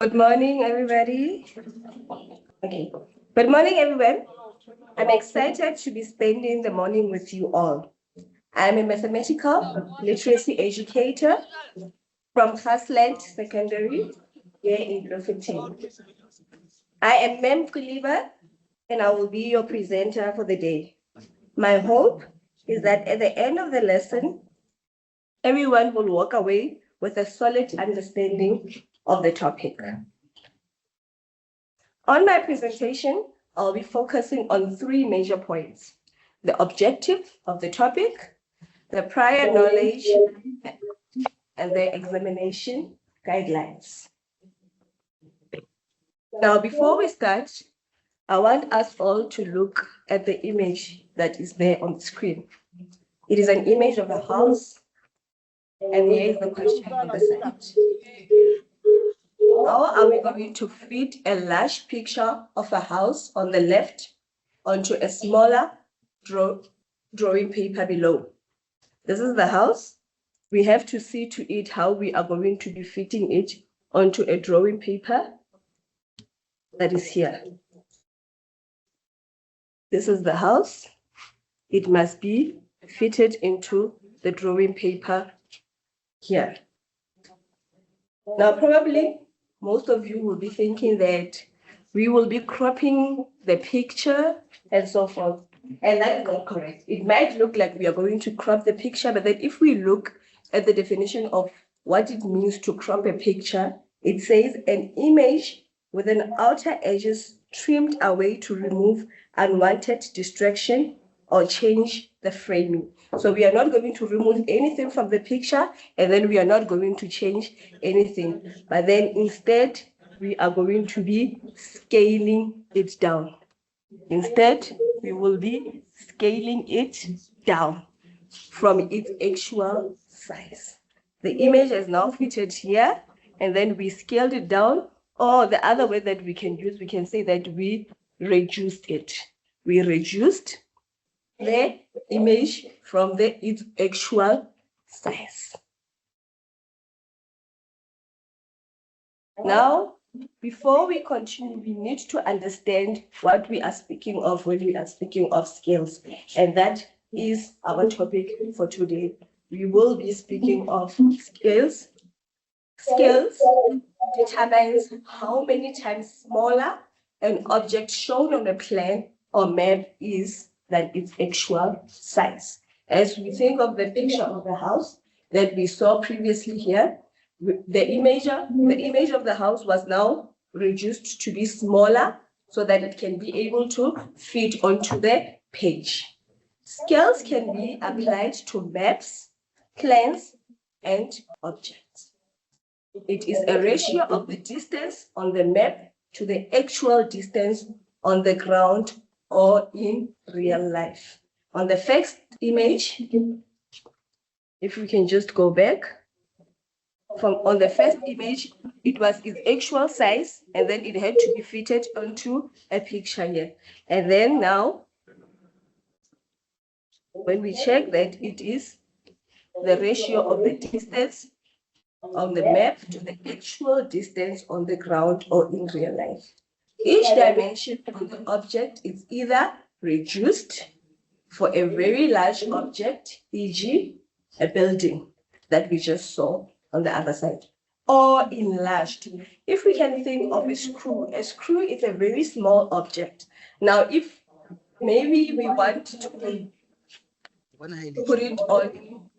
Good morning, everybody. Okay. Good morning, everyone. I'm excited to be spending the morning with you all. I'm a mathematical literacy educator from Hasland Secondary here in Bloemfontein. I am Mem Kuliba, and I will be your presenter for the day. My hope is that at the end of the lesson, everyone will walk away with a solid understanding of the topic. On my presentation, I'll be focusing on three major points: the objective of the topic, the prior knowledge, and the examination guidelines. Now, before we start, I want us all to look at the image that is there on the screen. It is an image of a house, and here is the question on the side. How are we going to fit a large picture of a house on the left onto a smaller drawing paper below? This is the house. We have to see to it how we are going to be fitting it onto a drawing paper that is here. This is the house. It must be fitted into the drawing paper here. Now, probably most of you will be thinking that we will be cropping the picture and so forth. And that is not correct. It might look like we are going to crop the picture, but then if we look at the definition of what it means to crop a picture, it says an image with an outer edges trimmed away to remove unwanted distraction or change the framing. So we are not going to remove anything from the picture, and then we are not going to change anything, but then instead we are going to be scaling it down. Instead, we will be scaling it down from its actual size. The image is now fitted here, and then we scaled it down. Or the other way that we can use, we can say that we reduced it. We reduced the image from its actual size. Now, before we continue, we need to understand what we are speaking of when we are speaking of scales. And that is our topic for today. We will be speaking of scales. Scales determines how many times smaller an object shown on a plan or map is than its actual size. As we think of the picture of the house that we saw previously here, the image of the house was now reduced to be smaller so that it can be able to fit onto the page. Scales can be applied to maps, plans, and objects. It is a ratio of the distance on the map to the actual distance on the ground or in real life. On the first image, if we can just go back, on the first image, it was its actual size, and then it had to be fitted onto a picture here. And then now, when we check that, it is the ratio of the distance on the map to the actual distance on the ground or in real life. Each dimension of the object is either reduced for a very large object, e.g., a building that we just saw on the other side, or enlarged. If we can think of a screw is a very small object. Now, if maybe we want to put it on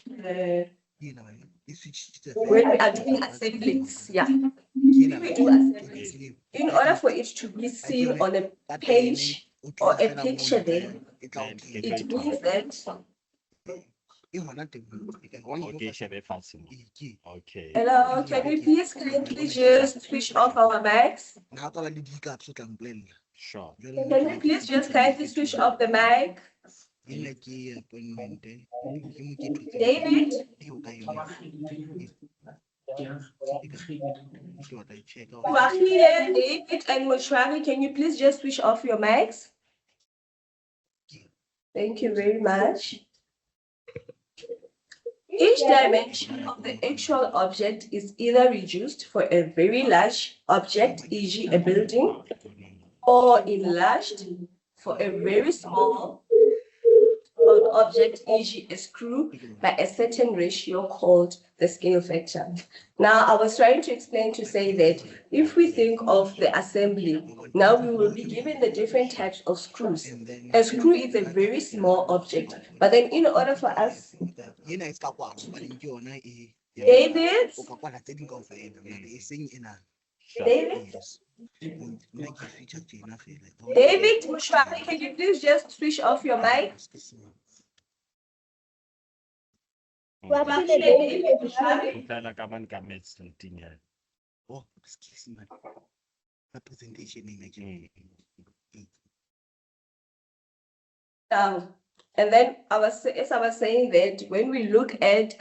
when we are doing assemblies, if we do assemblies, in order for it to be seen on a page or a picture there, it means that. Okay. Hello, can we please kindly just switch off our mics? Sure. Can we please just kindly switch off the mic? David? Wahile, David, and Moshwari, can you please just switch off your mics? Thank you very much. Each dimension of the actual object is either reduced for a very large object, e.g. a building, or enlarged for a very small object, e.g. a screw, by a certain ratio called the scale factor. Now, I was trying to explain to say that if we think of the assembly, now we will be given the different types of screws. A screw is a very small object, but then in order for us, David, David, Mushwabi, can you please just switch off your mic? Oh, excuse me. Representation. And then as I was saying that when we look at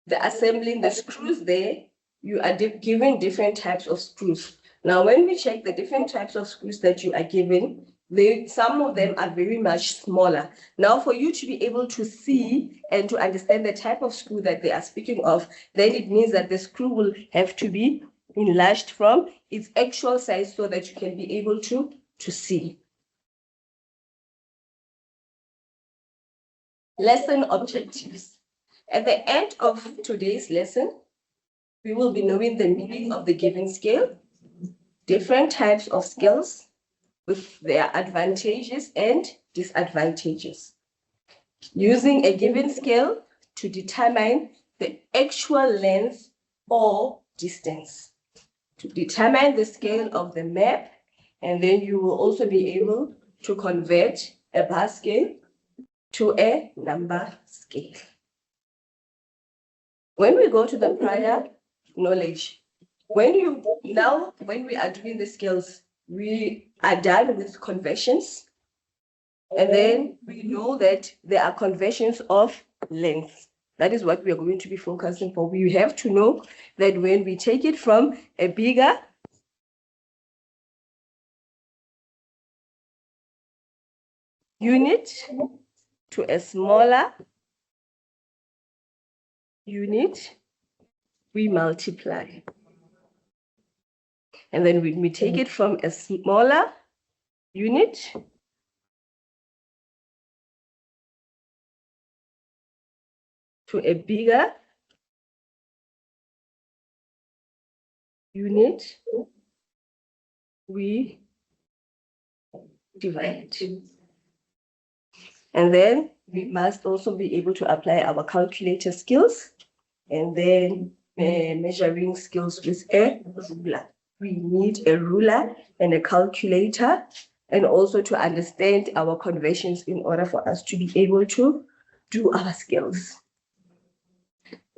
the assembling the screws there, you are given different types of screws. Now, when we check the different types of screws that you are given, some of them are very much smaller. Now, for you to be able to see and to understand the type of screw that they are speaking of, then it means that the screw will have to be enlarged from its actual size so that you can be able to see. Lesson objectives. At the end of today's lesson, we will be knowing the meaning of the given scale, different types of scales with their advantages and disadvantages. Using a given scale to determine the actual length or distance. To determine the scale of the map, and then you will also be able to convert a bar scale to a number scale. When we go to the prior knowledge, when we are doing the scales, we are done with conversions, and then we know that there are conversions of length. That is what we are going to be focusing for. We have to know that when we take it from a bigger unit to a smaller unit, we multiply. And then when we take it from a smaller unit to a bigger unit, we divide. And then we must also be able to apply our calculator skills and then measuring skills with a ruler. We need a ruler and a calculator, and also to understand our conversions in order for us to be able to do our skills.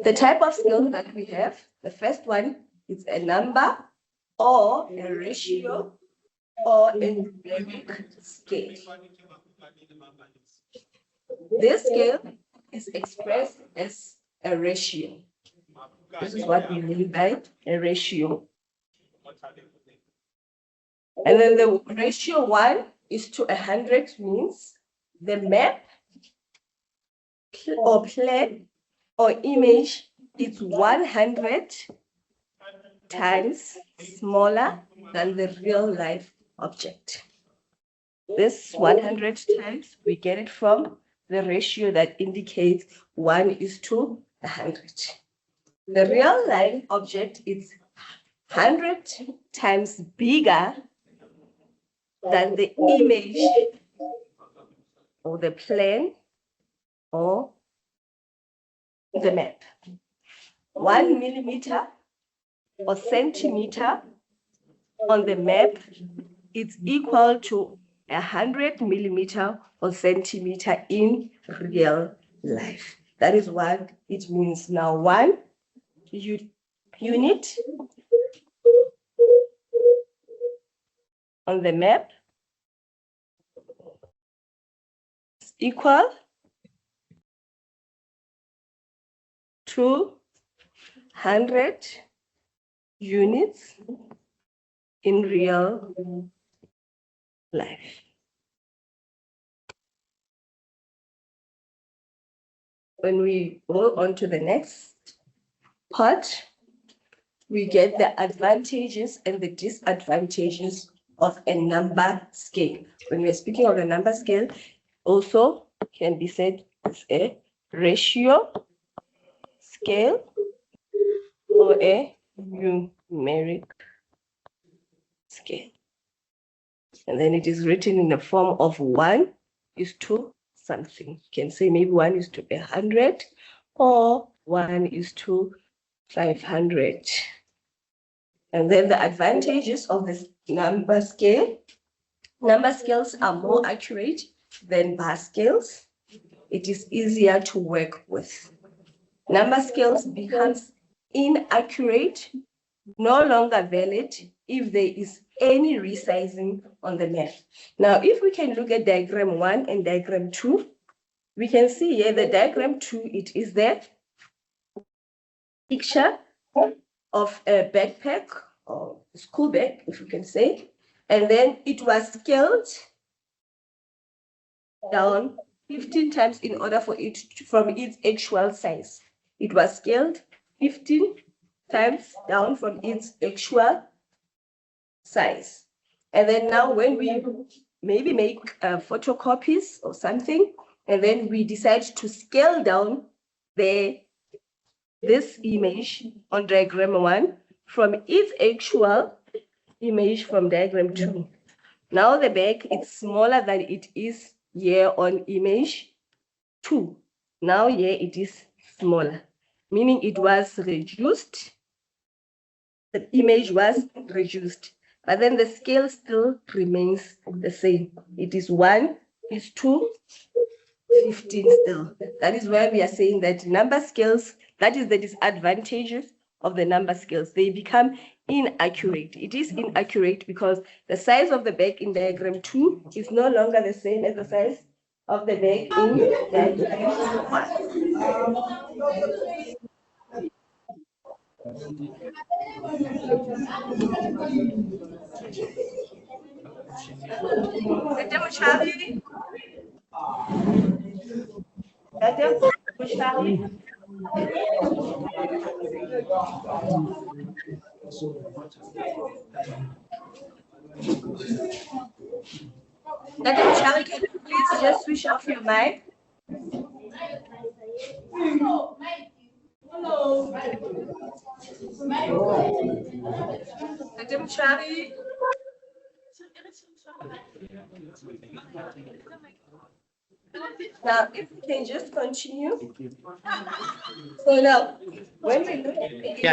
The type of skills that we have, the first one is a number or a ratio or a numeric scale. This scale is expressed as a ratio. This is what we mean by a ratio. And then the ratio 1 is to 100 means the map or plan or image is 100 times smaller than the real life object. This 100 times, we get it from the ratio that indicates 1 is to 100. The real life object is 100 times bigger than the image or the plan or the map. 1 millimeter or centimeter on the map is equal to 100 millimeter or centimeter in real life. That is what it means. Now, 1 unit on the map is equal to 100 units in real life. when we go on to the next part, we get the advantages and the disadvantages of a number scale. When we're speaking of a number scale, also can be said as a ratio scale or a numeric scale. And then it is written in the form of 1 is to something. You can say maybe 1 is to 100 or 1 is to 500. And then the advantages of this number scale. Number scales are more accurate than bar scales. It is easier to work with. Number scales becomes inaccurate, no longer valid if there is any resizing on the math. Now, if we can look at diagram 1 and diagram 2, we can see here the diagram 2, it is the picture of a backpack or school bag, if you can say, and then it was scaled down 15 times in order for it from its actual size. It was scaled 15 times down from its actual size. And then now when we maybe make photocopies or something, and then we decide to scale down this image on diagram 1 from its actual image from diagram 2. Now the bag is smaller than it is here on image 2. Now here it is smaller, meaning it was reduced. The image was reduced, but then the scale still remains the same. It is 1 is to 15 still. That is why we are saying that number scales, that is the disadvantages of the number scales. They become inaccurate. It is inaccurate because the size of the bag in diagram 2 is no longer the same as the size of the bag in diagram 1. Charlie. Charlie. Charlie, can you please just switch off your mic? Hello. Charlie. Now, if we can just continue. So now, when we look at the image,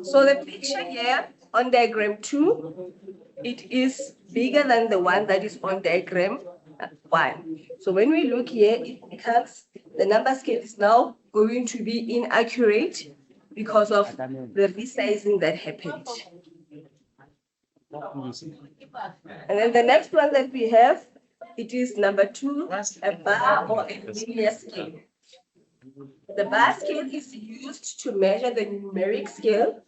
so the picture here on diagram 2, it is bigger than the one that is on diagram 1. So when we look here, it becomes the number scale is now going to be inaccurate because of the resizing that happened. And then the next one that we have, it is number 2, a bar or a linear scale. The bar scale is used to measure the numeric scale.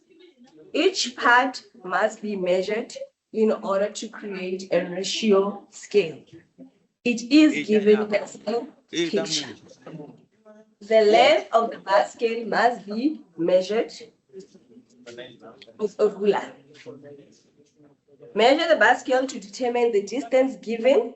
Each part must be measured in order to create a ratio scale. It is given as a picture. The length of the bar scale must be measured with a ruler. Measure the bar scale to determine the distance given.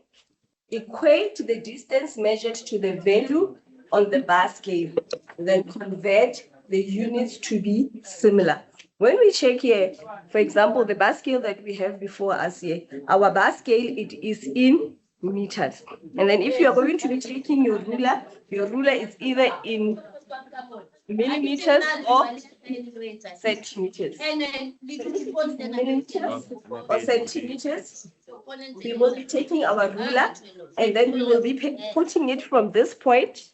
Equate the distance measured to the value on the bar scale. Then convert the units to be similar. When we check here, for example, the bar scale that we have before us here, our bar scale, it is in meters. And then if you are going to be taking your ruler is either in millimeters or centimeters. Millimeters or centimeters. We will be taking our ruler and then we will be putting it from this point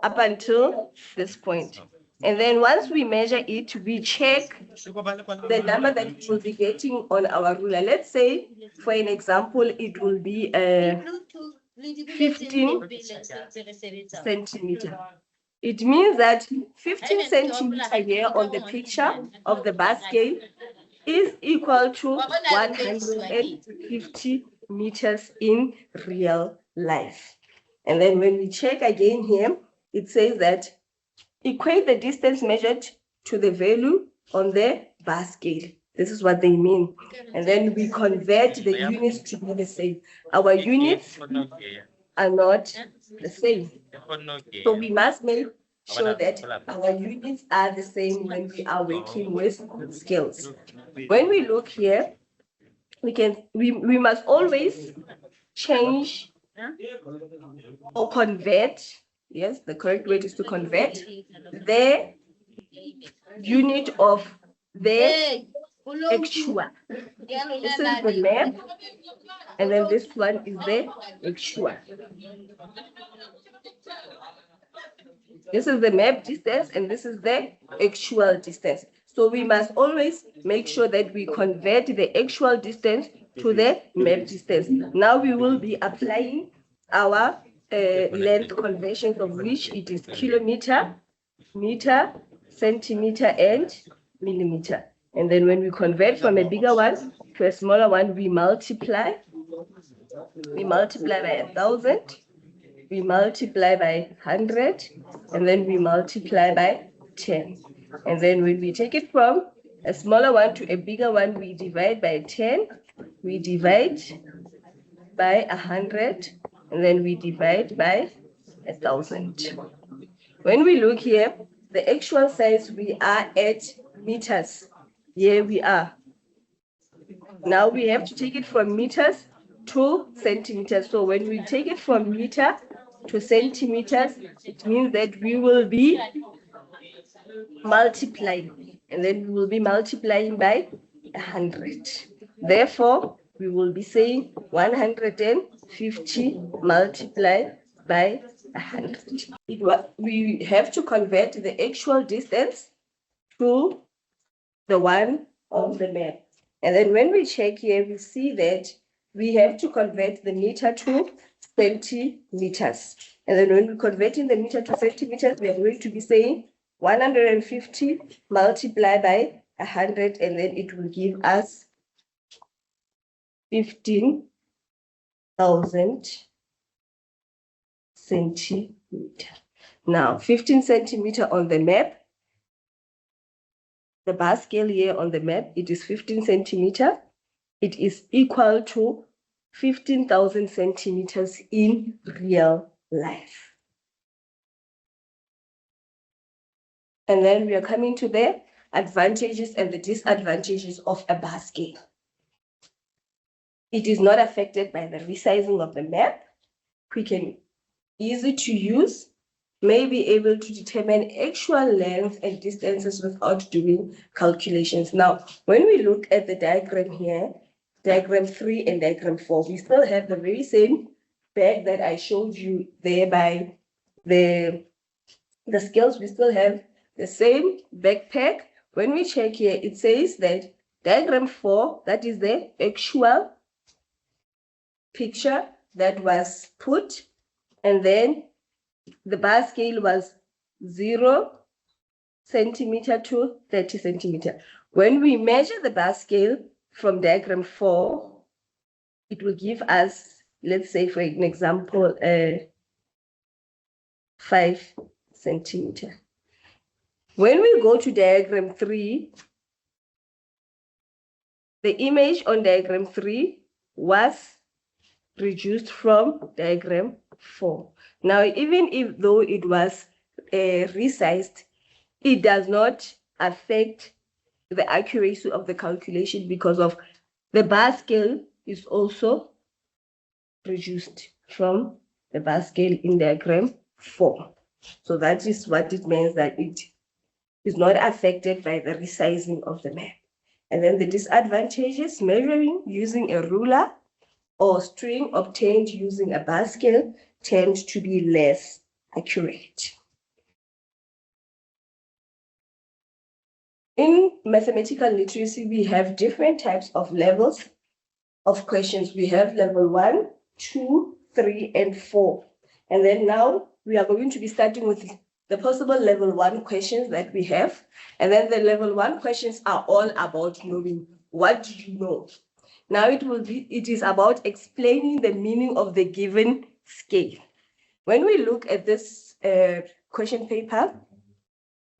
up until this point. And then once we measure it, we check the number that we will be getting on our ruler. Let's say, for an example, it will be 15 centimeter. It means that 15 centimeter here on the picture of the bar scale is equal to 150 meters in real life. And then when we check again here, it says that equate the distance measured to the value on the bar scale. This is what they mean. And then we convert the units to be the same. Our units are not the same. So we must make sure that our units are the same when we are working with scales. When we look here, we must always change or convert. Yes, the correct word is to convert the unit of the actual. This is the map, and then this one is the actual. This is the map distance, and this is the actual distance. So we must always make sure that we convert the actual distance to the map distance. Now we will be applying our length conversions, of which it is kilometer, meter, centimeter, and millimeter. And then when we convert from a bigger one to a smaller one, we multiply. We multiply by 1,000. We multiply by 100, and then we multiply by 10. And then when we take it from a smaller one to a bigger one, we divide by 10, we divide by 100, and then we divide by 1,000. When we look here, the actual size, we are at meters. Here we are. Now we have to take it from meters to centimeters. So when we take it from meter to centimeters, it means that we will be multiplying, and then we will be multiplying by 100. Therefore, we will be saying 150 multiplied by 100. We have to convert the actual distance to the one on the map. And then when we check here, we see that we have to convert the meter to centimeters. And then when we convert in the meter to centimeters, we are going to be saying 150 multiplied by 100, and then it will give us 15,000 centimeter. Now, 15 centimeter on the map, the bar scale here on the map, it is 15 centimeter. It is equal to 15,000 centimeters in real life. And then we are coming to the advantages and the disadvantages of a bar scale. It is not affected by the resizing of the map. Quick and easy to use, may be able to determine actual length and distances without doing calculations. Now, when we look at the diagram here, diagram 3 and diagram 4, we still have the very same bag that I showed you there by the scales. We still have the same backpack. When we check here, it says that diagram 4, that is the actual picture that was put, and then the bar scale was 0 centimeter to 30 centimeter. When we measure the bar scale from diagram 4, it will give us, let's say for an example, 5 centimeter. When we go to diagram 3, the image on diagram 3 was reduced from diagram 4. Now, even if though it was resized, it does not affect the accuracy of the calculation because of the bar scale is also reduced from the bar scale in diagram 4. So that is what it means, that it is not affected by the resizing of the map. And then the disadvantages: measuring using a ruler or string obtained using a bar scale tend to be less accurate. In mathematical literacy, we have different types of levels of questions. We have level 1, 2, 3, and 4. And then now we are going to be starting with the possible level 1 questions that we have. And then the level 1 questions are all about knowing what do you know. Now it is about explaining the meaning of the given scale. When we look at this question paper,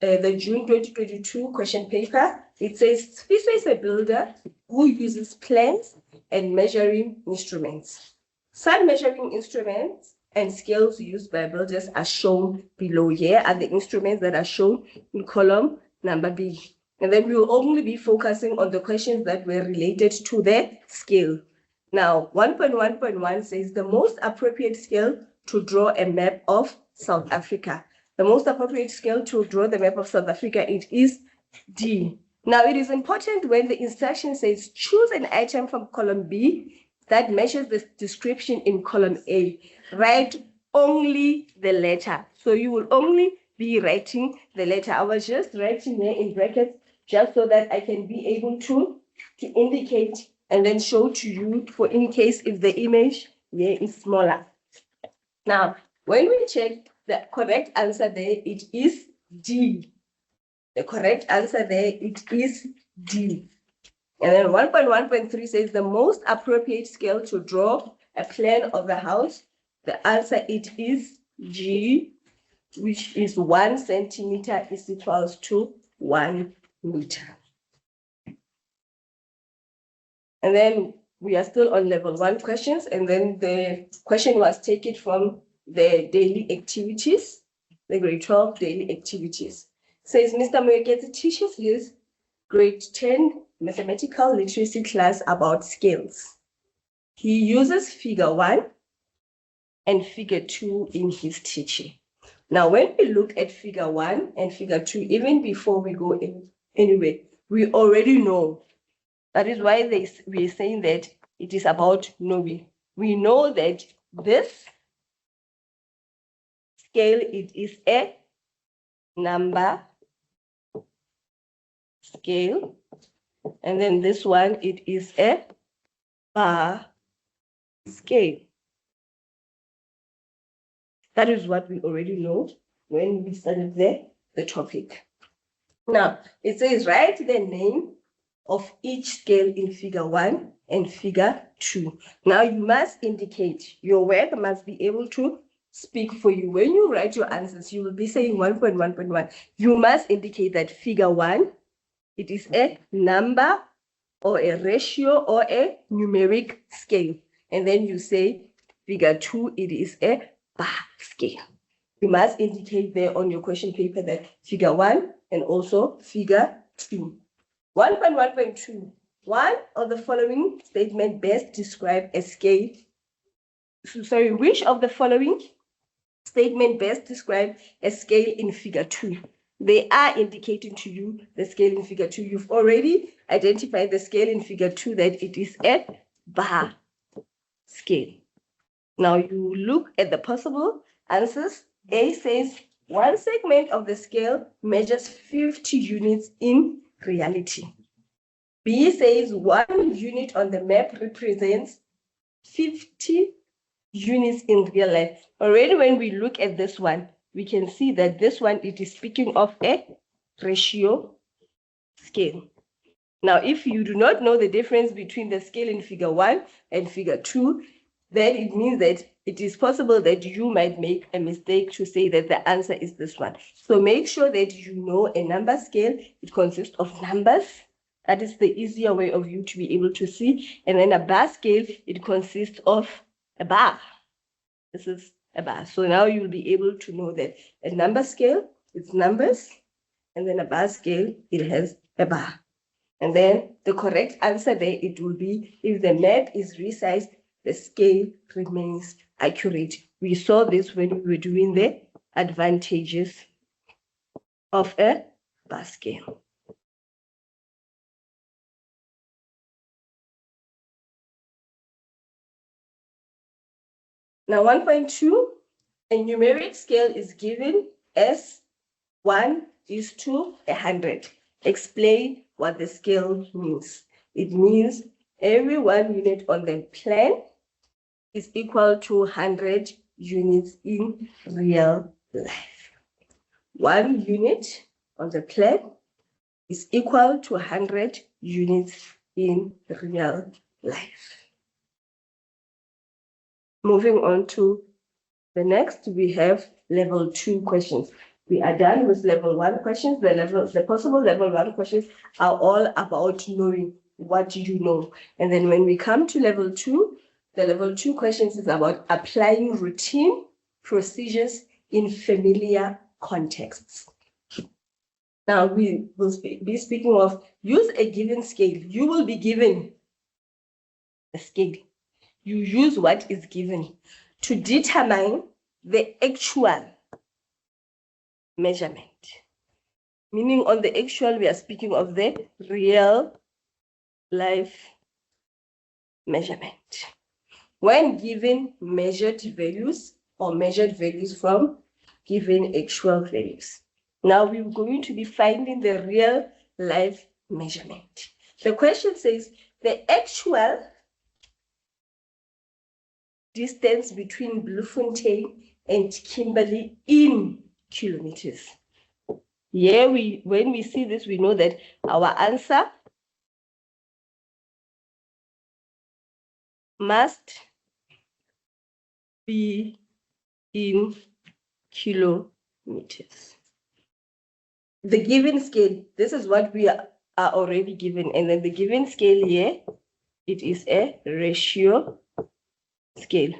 the June 2022 question paper, it says FISA is a builder who uses plans and measuring instruments. Some measuring instruments and scales used by builders are shown below. Here are the instruments that are shown in column number B. And then we will only be focusing on the questions that were related to the scale. Now, 1.1.1 says the most appropriate scale to draw a map of South Africa. The most appropriate scale to draw the map of South Africa, it is D. Now, it is important when the instruction says choose an item from column B that matches the description in column A. Write only the letter. So you will only be writing the letter. I was just writing here in brackets just so that I can be able to indicate and then show to you for in case if the image here is smaller. Now, when we check the correct answer there, it is D. The correct answer there, it is D. And then 1.1.3 says the most appropriate scale to draw a plan of a house. The answer, it is G, which is 1 centimeter is equals to 1 meter. And then we are still on level 1 questions. And then the question was taken from the daily activities, the grade 12 daily activities. It says Mr. Moeketsi teaches his grade 10 mathematical literacy class about scales. He uses figure 1 and figure 2 in his teaching. Now, when we look at figure 1 and figure 2, even before we go in anyway, we already know. That is why we are saying that it is about knowing. We know that this scale, it is a number scale. And then this one, it is a bar scale. That is what we already know when we started the topic. Now, it says write the name of each scale in figure 1 and figure 2. Now, you must indicate, your work must be able to speak for you. When you write your answers, you will be saying 1.1.1. You must indicate that figure 1, it is a number or a ratio or a numeric scale. And then you say figure 2, it is a bar scale. You must indicate there on your question paper that figure 1 and also figure 2. 1.1.2. One of the following statements best describe a scale. Sorry, which of the following statement best describe a scale in figure 2? They are indicating to you the scale in figure 2. You've already identified the scale in figure 2 that it is a bar scale. Now you look at the possible answers. A says one segment of the scale measures 50 units in reality. B says 1 unit on the map represents 50 units in real life. Already when we look at this one, we can see that this one, it is speaking of a ratio scale. Now, if you do not know the difference between the scale in figure 1 and figure 2, then it means that it is possible that you might make a mistake to say that the answer is this one. So make sure that you know a number scale, it consists of numbers. That is the easier way of you to be able to see. And then a bar scale, it consists of a bar. This is a bar. So now you'll be able to know that a number scale, it's numbers, and then a bar scale, it has a bar. And then the correct answer there, it will be if the map is resized, the scale remains accurate. We saw this when we were doing the advantages of a bar scale. Now 1.2, a numeric scale is given as 1 is to 100. Explain what the scale means. It means every 1 unit on the plan is equal to 100 units in real life. 1 unit on the plan is equal to 100 units in real life. Moving on to the next, we have level 2 questions. We are done with level 1 questions. The possible level 1 questions are all about knowing what you know. And then when we come to level 2, the level 2 questions is about applying routine procedures in familiar contexts. Now we will be speaking of use a given scale. You will be given a scale. You use what is given to determine the actual measurement. Meaning on the actual, we are speaking of the real life measurement. When given measured values or measured values from given actual values. Now we're going to be finding the real life measurement. The question says the actual distance between Bloemfontein and Kimberley in kilometers. Here, when we see this, we know that our answer must be in kilometers. The given scale, this is what we are already given. And then the given scale here, it is a ratio scale.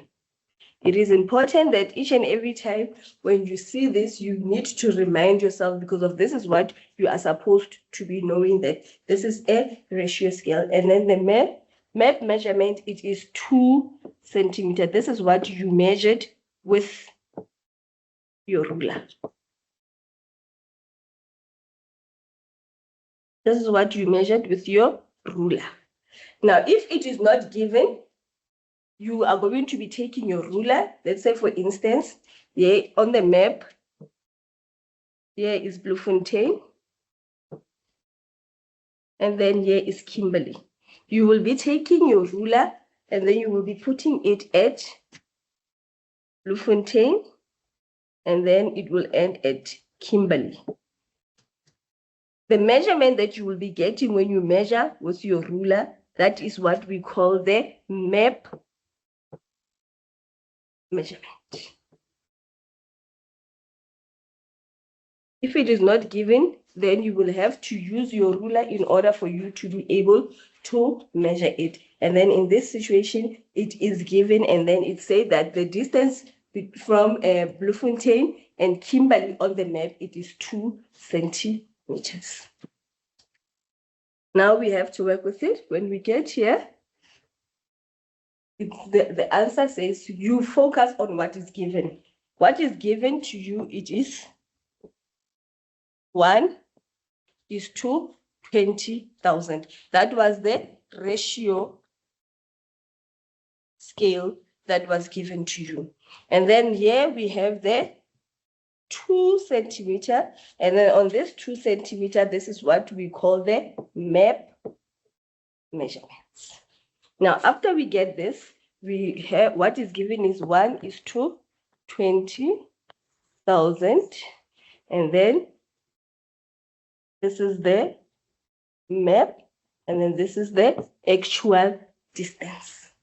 It is important that each and every time when you see this, you need to remind yourself, because of this is what you are supposed to be knowing, that this is a ratio scale. And then the map measurement, it is 2 centimeters. This is what you measured with your ruler. This is what you measured with your ruler. Now, if it is not given, you are going to be taking your ruler. Let's say, for instance, here on the map, here is Bloemfontein, and then here is Kimberley. You will be taking your ruler, and then you will be putting it at Bloemfontein, and then it will end at Kimberley. The measurement that you will be getting when you measure with your ruler, that is what we call the map measurement. If it is not given, then you will have to use your ruler in order for you to be able to measure it. And then in this situation, it is given, and then it says that the distance from Bloemfontein and Kimberley on the map, it is 2 centimeters. Now we have to work with it. When we get here, the answer says you focus on what is given. What is given to you, it is 1 is to 20,000. That was the ratio scale that was given to you. And then here we have the 2 centimeter. And then on this 2 centimeter, this is what we call the map measurements. Now, after we get this, we have what is given is 1 is to 20,000. And then this is the map, and then this is the actual distance.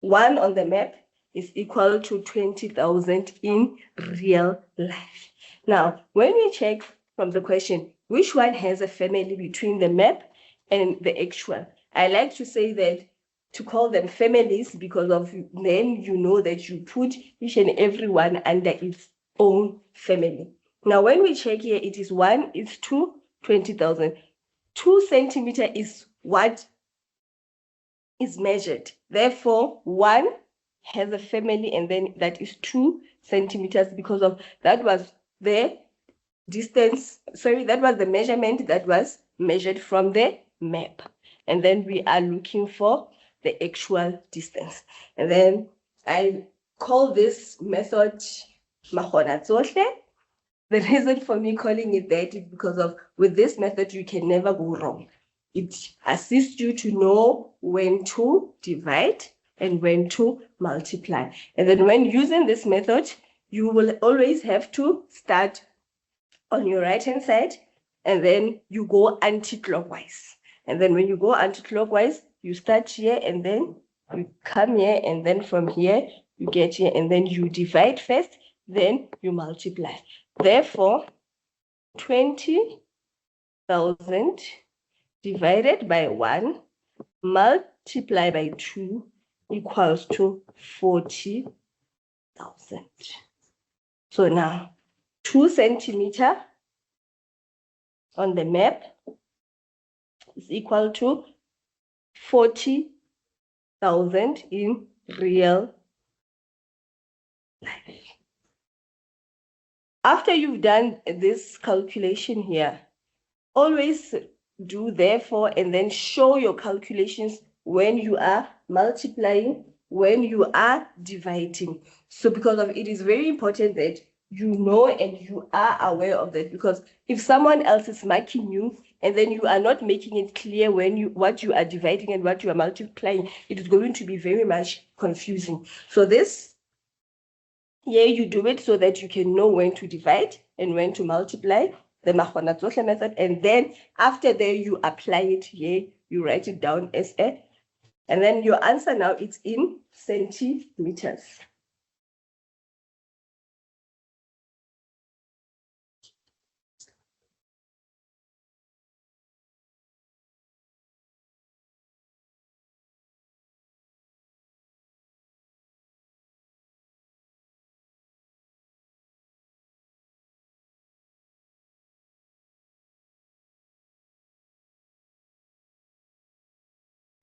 1 on the map is equal to 20,000 in real life. Now, when we check from the question, which one has a family between the map and the actual? I like to say that to call them families, because of then you know that you put each and every one under its own family. Now, when we check here, it is 1 is to 20,000. 2 centimeter is what is measured. Therefore, 1 has a family, and then that is 2 centimeters, because of that was the distance. Sorry, that was the measurement that was measured from the map. And then we are looking for the actual distance. And then I call this method Mahona Tsohle. The reason for me calling it that is because of with this method, you can never go wrong. It assists you to know when to divide and when to multiply. And then when using this method, you will always have to start on your right hand side, and then you go anti-clockwise. And then when you go anti-clockwise, you start here and then you come here, and then from here you get here, and then you divide first, then you multiply. Therefore, 20,000 divided by 1 multiplied by 2 equals to 40,000. So now 2 centimeter on the map is equal to 40,000 in real life. After you've done this calculation here, always do therefore and then show your calculations when you are multiplying, when you are dividing. So because of it is very important that you know and you are aware of that, because if someone else is marking you and then you are not making it clear what you are dividing and what you are multiplying, it is going to be very much confusing. So this here you do it so that you can know when to divide and when to multiply, the Mahonatsohle method, and then after there you apply it here, you write it down as a, and then your answer now it's in centimeters.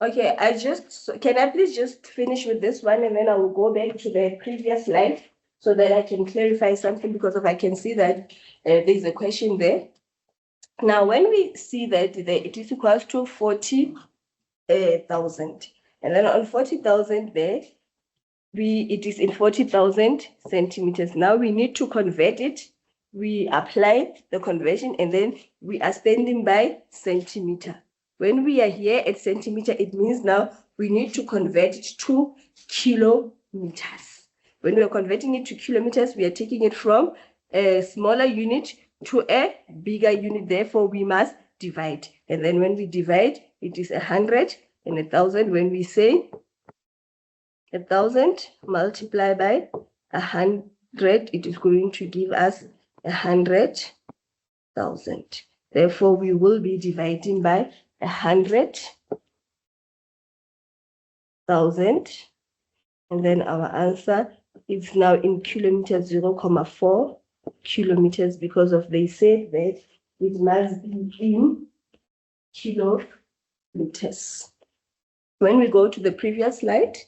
Okay, can I please just finish with this one and then I will go back to the previous slide so that I can clarify something, because if I can see that there's a question there. Now, when we see that it is equals to 40,000, and then on 40,000 there, it is in 40,000 centimeters. Now we need to convert it. We apply the conversion and then we are standing by centimeter. When we are here at centimeter, it means now we need to convert it to kilometers. When we are converting it to kilometers, we are taking it from a smaller unit to a bigger unit. Therefore, we must divide. And then when we divide, it is 100 and 1,000. When we say 1,000 multiplied by 100, it is going to give us 100,000. Therefore, we will be dividing by 100,000, and then our answer is now in kilometers, 0.4 kilometers, because of they said that it must be in kilometers. When we go to the previous slide,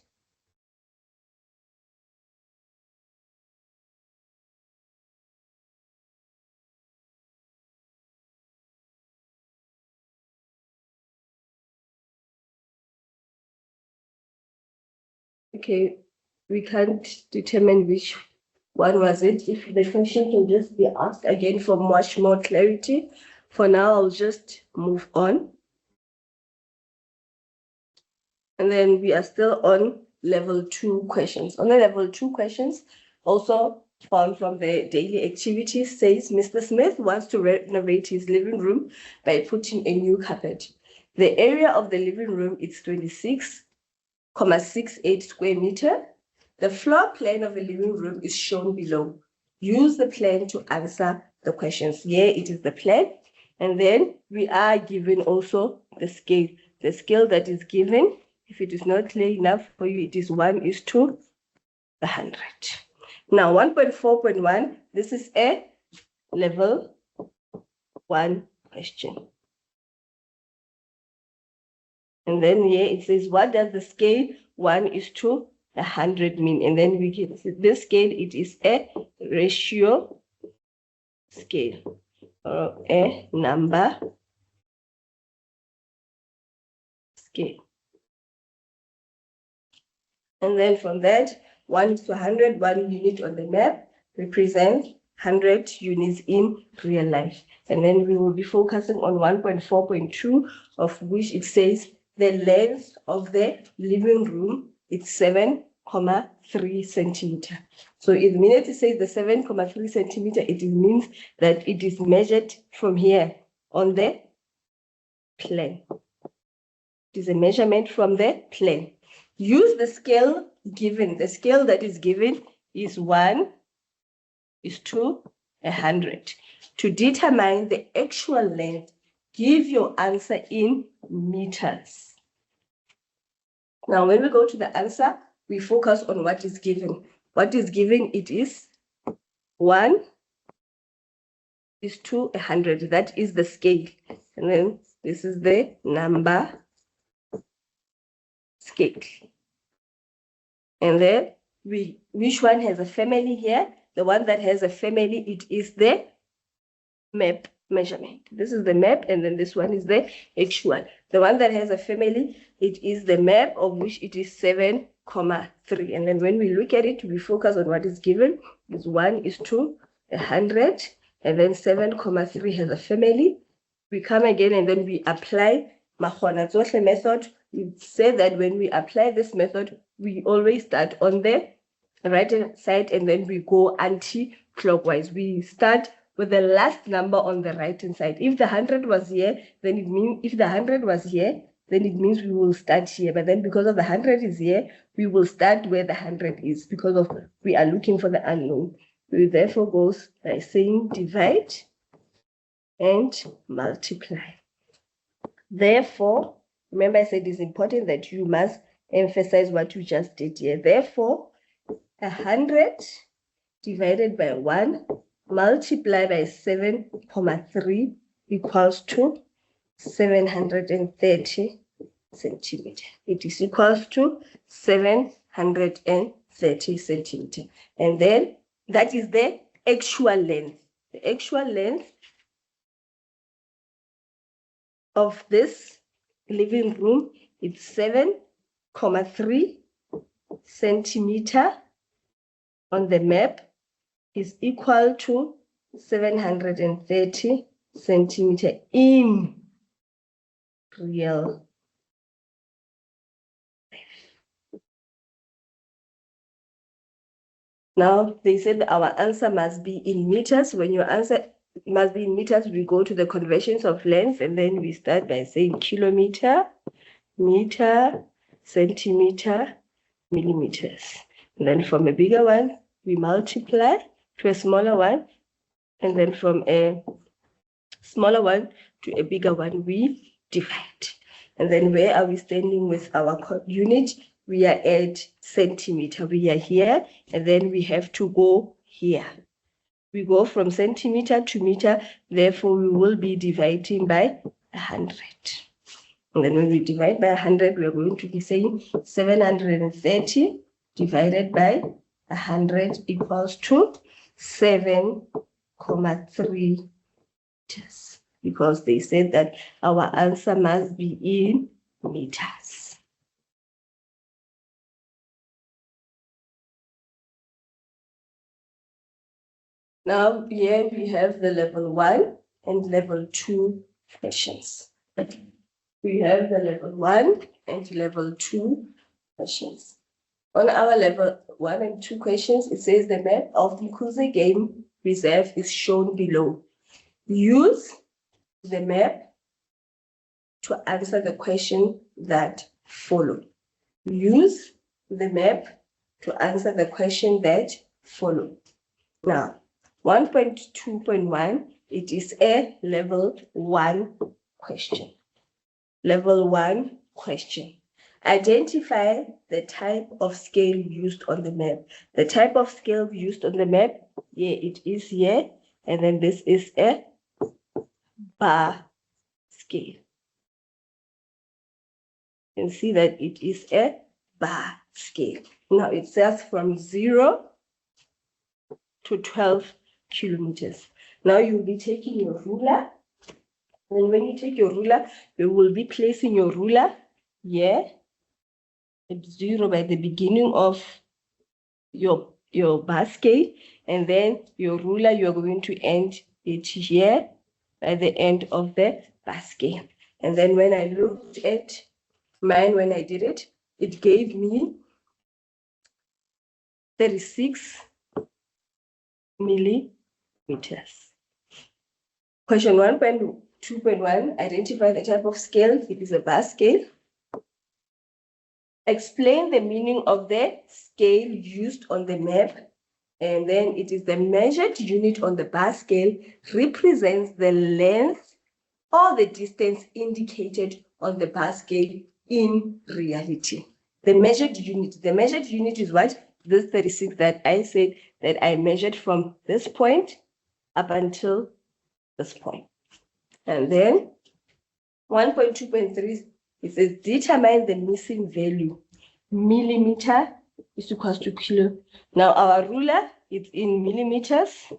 okay, we can't determine which one was it. If the question can just be asked again for much more clarity. For now, I'll just move on. And then we are still on level 2 questions. On the level 2 questions, also found from the daily activities, says Mr. Smith wants to renovate his living room by putting a new carpet. The area of the living room is 26,68 square meter. The floor plan of the living room is shown below. Use the plan to answer the questions. Here it is the plan. And then we are given also the scale. The scale that is given, if it is not clear enough for you, it is 1:100. Now 1.4.1, this is a level 1 question. And then here it says, what does the scale 1:100 mean? And then we get this scale, it is a ratio scale or a number scale. And then from that, 1:100, 1 unit on the map represents 100 units in real life. And then we will be focusing on 1.4.2, of which it says the length of the living room is 7,3 centimeters. So if the minute it says the 7.3 centimeter, it means that it is measured from here on the plan. It is a measurement from the plan. Use the scale given. The scale that is given is 1:100. To determine the actual length, give your answer in meters. Now, when we go to the answer, we focus on what is given. What is given, it is 1:100. That is the scale. And then this is the number scale. And then which one has a family here? The one that has a family, it is the map measurement. This is the map, and then this one is the actual. The one that has a family, it is the map, of which it is 7.3. And then when we look at it, we focus on what is given. Is 1:100, and then 7.3 has a family. We come again and then we apply Mahona Zohle method. We say that when we apply this method, we always start on the right hand side and then we go anti-clockwise. We start with the last number on the right hand side. If the 100 was here, then it means if the 100 was here, then it means we will start here. But then because of the 100 is here, we will start where the 100 is because of we are looking for the unknown. We therefore goes by saying divide and multiply. Therefore, remember I said it's important that you must emphasize what you just did here. Therefore, 100 divided by 1 multiplied by 7.3 equals to 730 centimeter. It is equals to 730 centimeter. And then that is the actual length. The actual length of this living room is 7.3 centimeter on the map is equal to 730 centimeter in real life. Now, they said our answer must be in meters. When your answer must be in meters, we go to the conversions of length, and then we start by saying kilometer, meter, centimeter, millimeters. And then from a bigger one, we multiply to a smaller one, and then from a smaller one to a bigger one, we divide. And then where are we standing with our unit? We are at centimeter. We are here, and then we have to go here. We go from centimeter to meter, therefore we will be dividing by 100. And then when we divide by 100, we are going to be saying 730 divided by 100 equals to 7.3 meters, because they said that our answer must be in meters. Now here we have the level 1 and level 2 questions. We have the level 1 and level 2 questions. On our level 1 and 2 questions, it says the map of the Mkuze Game Reserve is shown below. Use the map to answer the question that follow. Use the map to answer the question that follow. Now, 1.2.1, it is a level 1 question. Level 1 question. Identify the type of scale used on the map. The type of scale used on the map, here it is here, and then this is a bar scale. You can see that it is a bar scale. Now it says from 0 to 12 kilometers. Now you'll be taking your ruler, and when you take your ruler, you will be placing your ruler here at 0 by the beginning of your bar scale, and then your ruler, you're going to end it here by the end of the bar scale. And then when I looked at mine, when I did it, it gave me 36 millimeters. Question 1.2.1, identify the type of scale. It is a bar scale. Explain the meaning of the scale used on the map. And then it is the measured unit on the bar scale represents the length or the distance indicated on the bar scale in reality. The measured unit is what? This 36 that I said that I measured from this point up until this point. And then 1.2.3, it says determine the missing value. Millimeter is equals to kilo. Now our ruler is in millimeters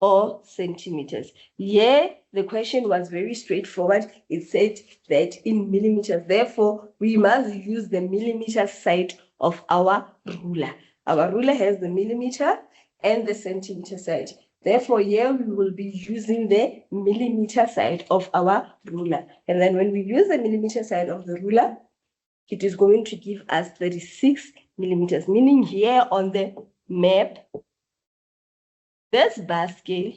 or centimeters. Here, the question was very straightforward. It said that in millimeters. Therefore, we must use the millimeter side of our ruler. Our ruler has the millimeter and the centimeter side. Therefore, here we will be using the millimeter side of our ruler. And then when we use the millimeter side of the ruler, it is going to give us 36 millimeters, meaning here on the map, this bar scale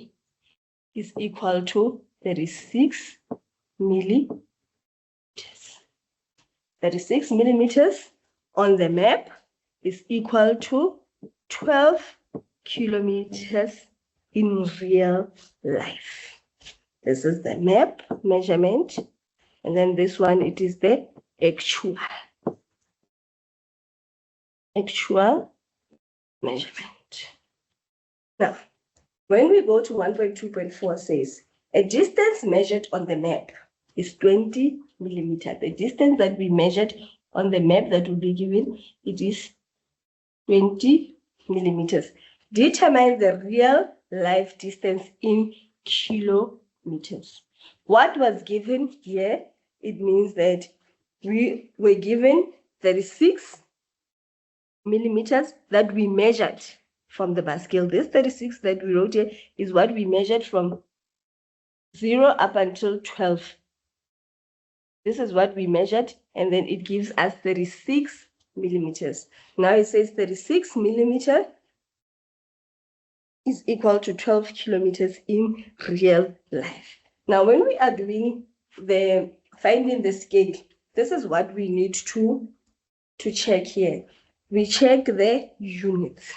is equal to 36 millimeters. 36 millimeters on the map is equal to 12 kilometers in real life. This is the map measurement. And then this one, it is the actual measurement. Now, when we go to 1.2.4 says, a distance measured on the map is 20 millimeters. The distance that we measured on the map that will be given, it is 20 millimeters. Determine the real life distance in kilometers. What was given here, it means that we were given 36 millimeters that we measured from the bar scale. This 36 that we wrote here is what we measured from 0 up until 12. This is what we measured, and then it gives us 36 millimeters. Now it says 36 millimeters is equal to 12 kilometers in real life. Now, when we are doing the finding the scale, this is what we need to check here. We check the units.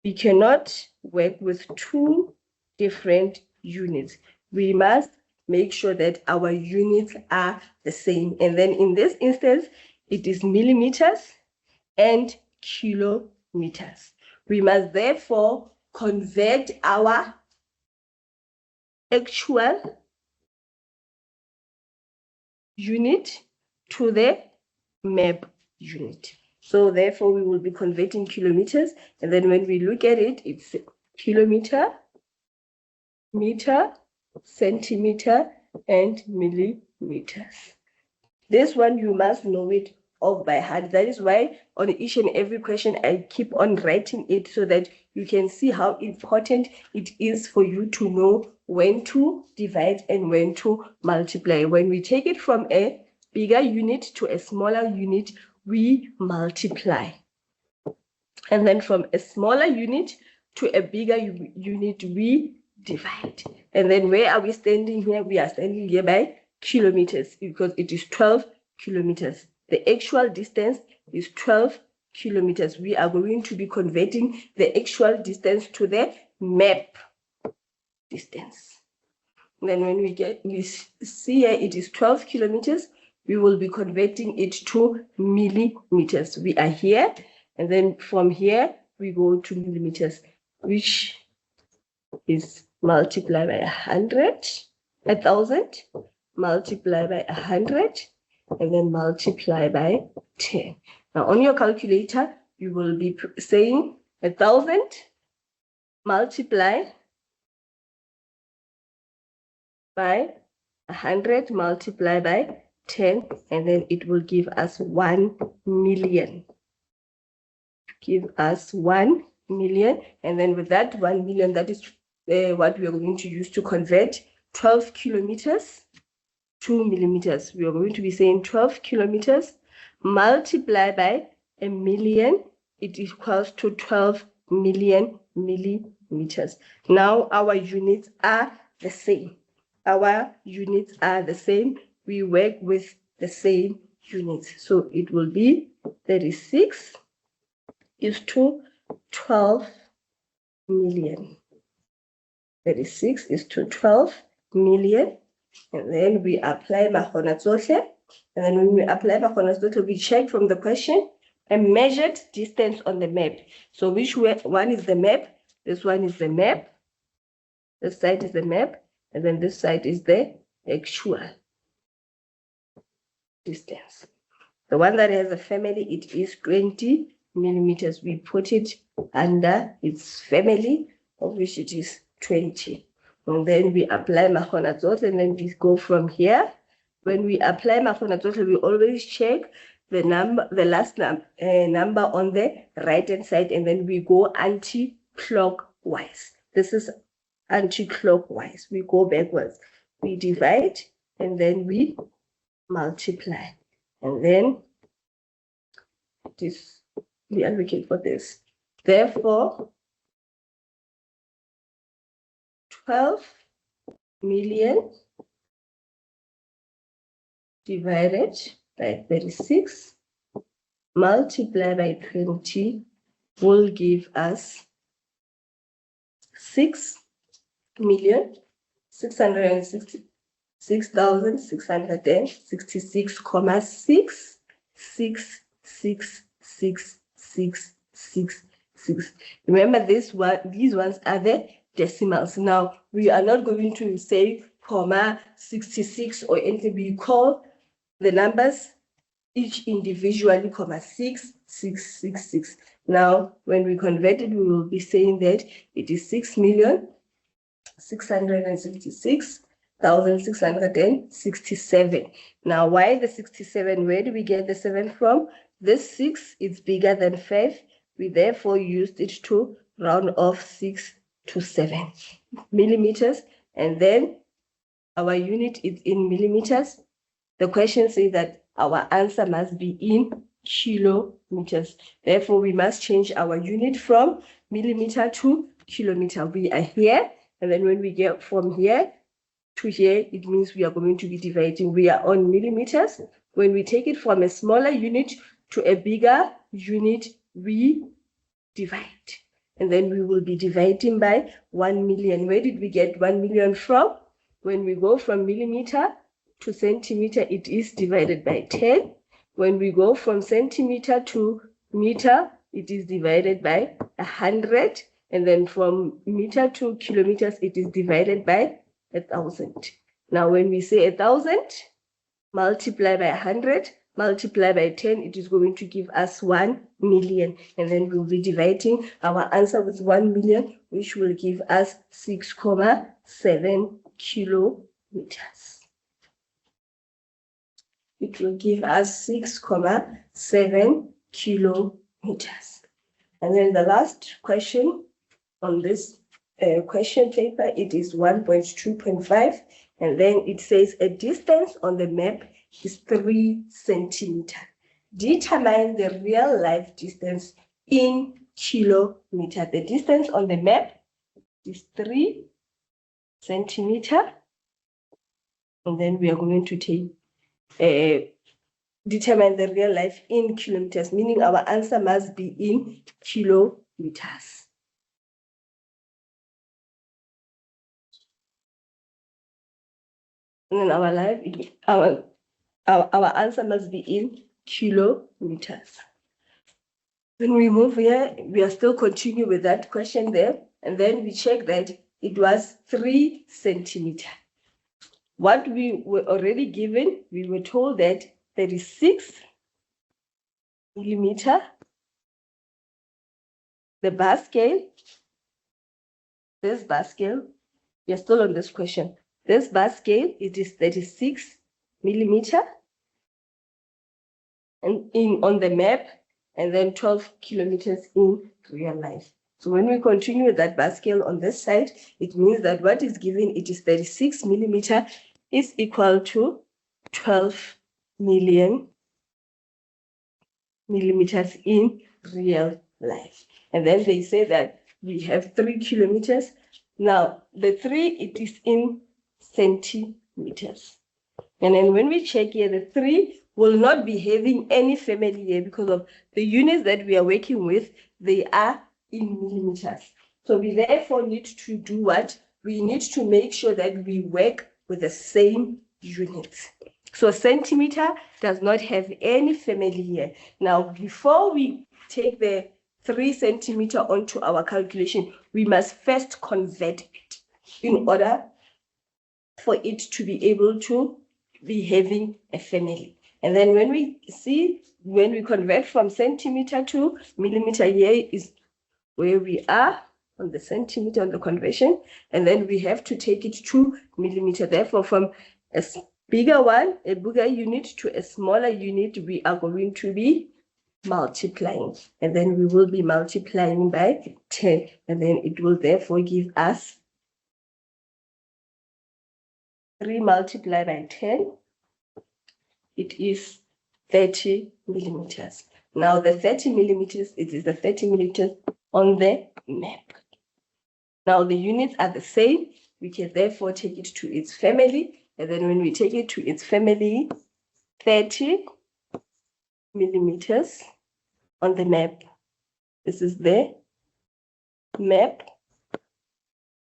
We cannot work with two different units. We must make sure that our units are the same. And then in this instance, it is millimeters and kilometers. We must therefore convert our actual unit to the map unit. So therefore, we will be converting kilometers. And then when we look at it, it's kilometer, meter, centimeter, and millimeters. This one, you must know it off by heart. That is why on each and every question, I keep on writing it so that you can see how important it is for you to know when to divide and when to multiply. When we take it from a bigger unit to a smaller unit, we multiply. And then from a smaller unit to a bigger unit, we divide. And then where are we standing here? We are standing here by kilometers because it is 12 kilometers. The actual distance is 12 kilometers. We are going to be converting the actual distance to the map distance. And then when we see here it is 12 kilometers, we will be converting it to millimeters. We are here, and then from here we go to millimeters, which is multiplied by 100, 1,000, multiply by 100, and then multiply by 10. Now on your calculator, you will be saying 1,000 multiply by 100 multiply by 10, and then it will give us 1 million. Give us 1 million, and then with that 1 million, that is what we are going to use to convert 12 kilometers to millimeters. We are going to be saying 12 kilometers multiplied by a million, it equals to 12 million millimeters. Now our units are the same. Our units are the same. We work with the same units. So it will be 36 is to 12 million. 36 is to 12 million. And then we apply makgona tsohle. And then when we apply makgona tsohle, we check from the question a measured distance on the map. So which one is the map? This one is the map. This side is the map. And then this side is the actual distance. The one that has a family, it is 20 millimeters. We put it under its family, of which it is 20. And then we apply makgona tsohle, and then we go from here. When we apply makgona tsohle, we always check the number, the last number on the right-hand side, and then we go anti-clockwise. This is anti-clockwise. We go backwards. We divide, and then we multiply. And then this, we advocate for this. Therefore, 12 million divided by 36 multiplied by 20 will give us 6,666,666,666,666. Remember this one, these ones are the decimals. Now we are not going to say comma 66 or anything. We call the numbers each individually, comma 6,666. Now, when we convert it, we will be saying that it is 6,666,667. Now, why the 67? Where do we get the 7 from? This 6 is bigger than 5. We therefore used it to round off 6 to 7 millimeters. And then our unit is in millimeters. The question says that our answer must be in kilometers. Therefore, we must change our unit from millimeter to kilometer. We are here, and then when we get from here to here, it means we are going to be dividing. We are on millimeters. When we take it from a smaller unit to a bigger unit, we divide. And then we will be dividing by 1 million. Where did we get 1 million from? When we go from millimeter to centimeter, it is divided by 10. When we go from centimeter to meter, it is divided by 100. And then from meter to kilometers, it is divided by 1,000. Now, when we say 1,000, multiply by 100, multiply by 10, it is going to give us 1 million. And then we'll be dividing our answer with 1 million, which will give us 6,7 kilometers. It will give us 6,7 kilometers. And then the last question on this question paper, it is 1.2.5. And then it says a distance on the map is 3 centimeters. Determine the real life distance in kilometers. The distance on the map is 3 centimeters. And then we are going to take determine the real life in kilometers, meaning our answer must be in kilometers. And then our answer must be in kilometers. When we move here, we are still continuing with that question there, and then we check that it was 3 centimeters. What we were already given, we were told that 36 millimeter, the bar scale, this bar scale, we are still on this question. This bar scale, it is 36 millimeter and on the map, and then 12 kilometers in real life. So when we continue with that bar scale on this side, it means that what is given, it is 36 millimeter is equal to 12 million millimeters in real life. And then they say that we have 3 kilometers. Now, the 3, it is in centimeters. And then when we check here, the 3 will not be having any family here because of the units that we are working with, they are in millimeters. So we therefore need to do what? We need to make sure that we work with the same units. So centimeter does not have any family here. Now, before we take the 3 centimeter onto our calculation, we must first convert it in order for it to be able to be having a family. And then when we convert from centimeter to millimeter, here is where we are on the centimeter on the conversion, and then we have to take it to millimeter. Therefore, from a bigger unit to a smaller unit, we are going to be multiplying, and then we will be multiplying by 10, and then it will therefore give us 3 multiplied by 10, it is 30 millimeters. Now the 30 millimeters, it is the 30 millimeters on the map. Now the units are the same. We can therefore take it to its family. And then when we take it to its family, 30 millimeters on the map. This is the map.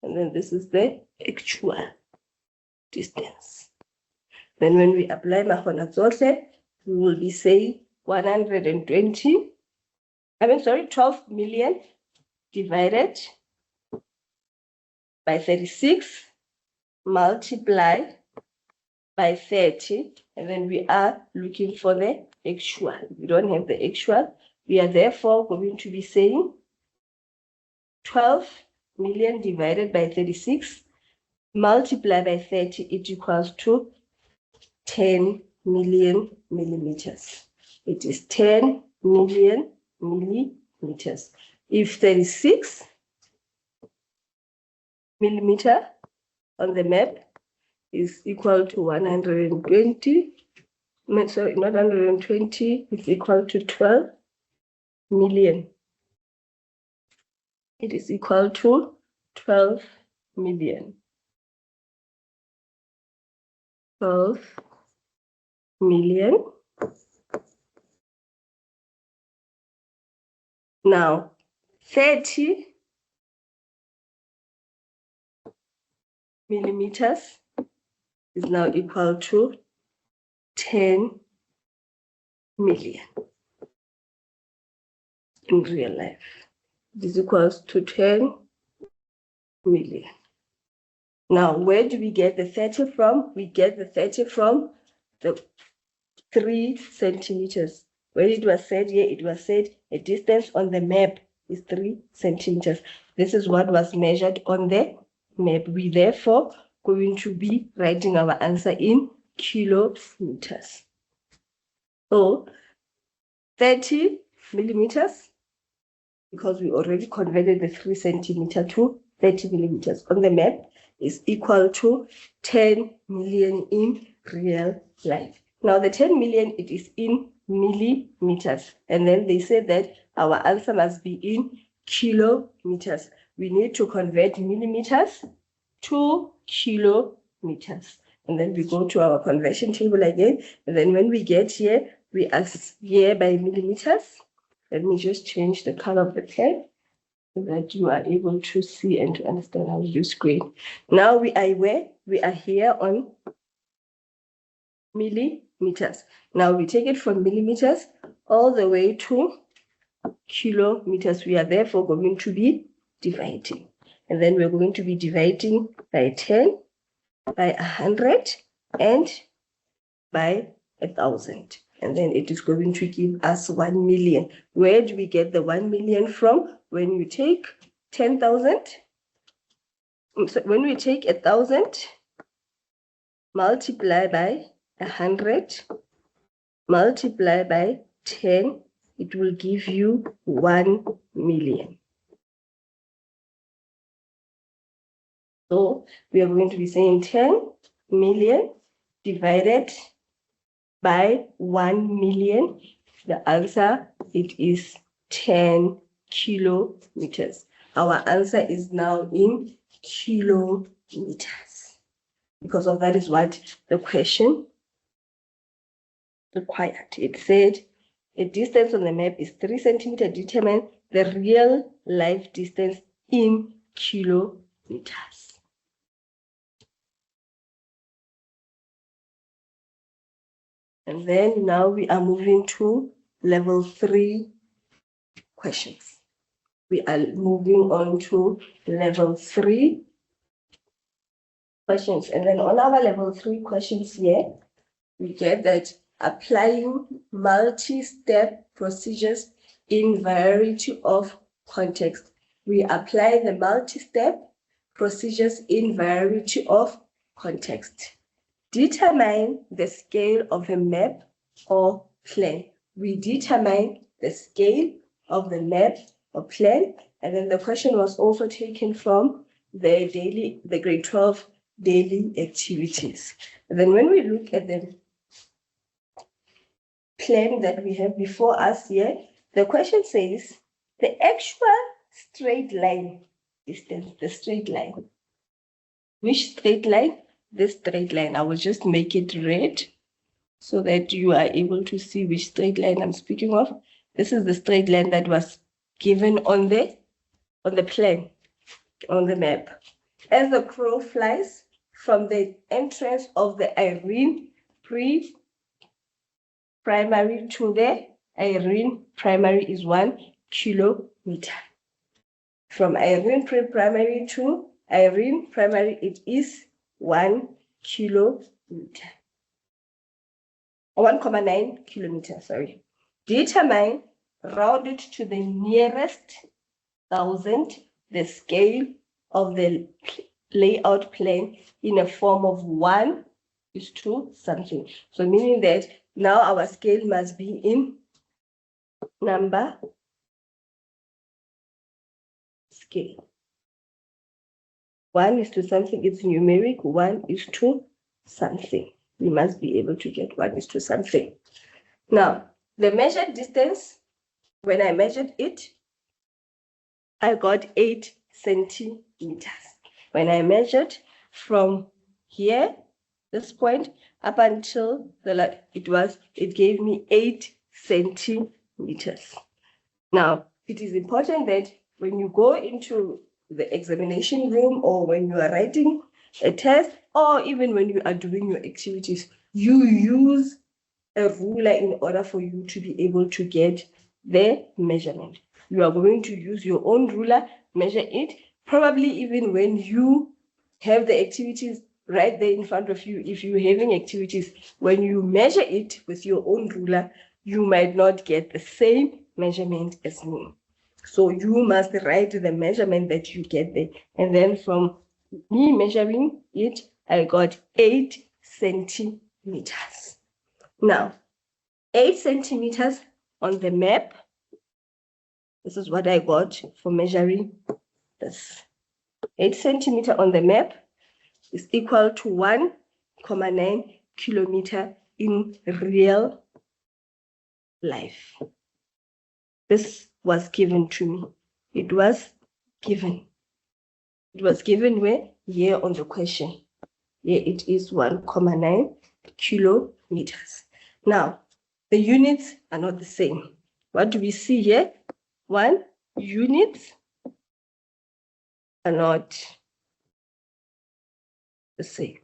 And then this is the actual distance. Then when we apply Mahona Zotle, we will be saying 12 million divided by 36 multiplied by 30, and then we are looking for the actual. We don't have the actual. We are therefore going to be saying 12 million divided by 36 multiplied by 30, it equals to 10 million millimeters. It is 10 million millimeters. If 36 millimeter on the map is equal to 120, sorry, not 120, it's equal to 12 million. It is equal to 12 million. 12 million. Now, 30 millimeters is now equal to 10 million in real life. This equals to 10 million. Now, where do we get the 30 from? We get the 30 from the 3 centimeters. When it was said here, it was said a distance on the map is 3 centimeters. This is what was measured on the map. We therefore going to be writing our answer in kilometers. So 30 millimeters, because we already converted the 3 centimeter to 30 millimeters on the map, is equal to 10 million in real life. Now the 10 million, it is in millimeters. And then they said that our answer must be in kilometers. We need to convert millimeters to kilometers. And then we go to our conversion table again. And then when we get here, we are here by millimeters. Let me just change the color of the pen so that you are able to see and to understand how to use screen. Now we are where? We are here on millimeters. Now we take it from millimeters all the way to kilometers. We are therefore going to be dividing. And then we're going to be dividing by 10, by 100, and by 1,000. And then it is going to give us 1 million. Where do we get the 1 million from? When you take 10,000, so when we take 1,000, multiply by 100, multiply by 10, it will give you 1 million. So we are going to be saying 10 million divided by 1 million. The answer, it is 10 kilometers. Our answer is now in kilometers. Because of that is what the question required. It said a distance on the map is 3 centimeters. Determine the real life distance in kilometers. And then now we are moving to level 3 questions. We are moving on to level 3 questions. And then on our level 3 questions here, we get that applying multi-step procedures in variety of context. We apply the multi-step procedures in variety of context. Determine the scale of a map or plan. We determine the scale of the map or plan, and then the question was also taken from the grade 12 daily activities. And then when we look at the plan that we have before us here, the question says the actual straight line distance, the straight line. Which straight line? This straight line. I will just make it red so that you are able to see which straight line I'm speaking of. This is the straight line that was given on the plan, on the map. As the crow flies from the entrance of the Irene pre-primary to the Irene primary is 1 kilometer. From Irene pre-primary to Irene primary, it is 1 kilometer. 1,9 kilometers, sorry. Determine, rounded to the nearest thousand, the scale of the layout plan in a form of 1:something. So meaning that now our scale must be in number scale. 1:something, it's numeric, 1:something. We must be able to get 1:something. Now, the measured distance, when I measured it, I got 8 centimeters. When I measured from here, this point, up until it gave me 8 centimeters. Now, it is important that when you go into the examination room or when you are writing a test or even when you are doing your activities, you use a ruler in order for you to be able to get the measurement. You are going to use your own ruler, measure it, probably even when you have the activities right there in front of you. If you're having activities, when you measure it with your own ruler, you might not get the same measurement as me. So you must write the measurement that you get there. And then from me measuring it, I got 8 centimeters. Now, 8 centimeters on the map. This is what I got for measuring this. 8 centimeters on the map is equal to 1,9 kilometers in real life. This was given to me. It was given. It was given where? Here on the question. Here it is 1,9 kilometers. Now, the units are not the same. What do we see here? 1, units are not the same.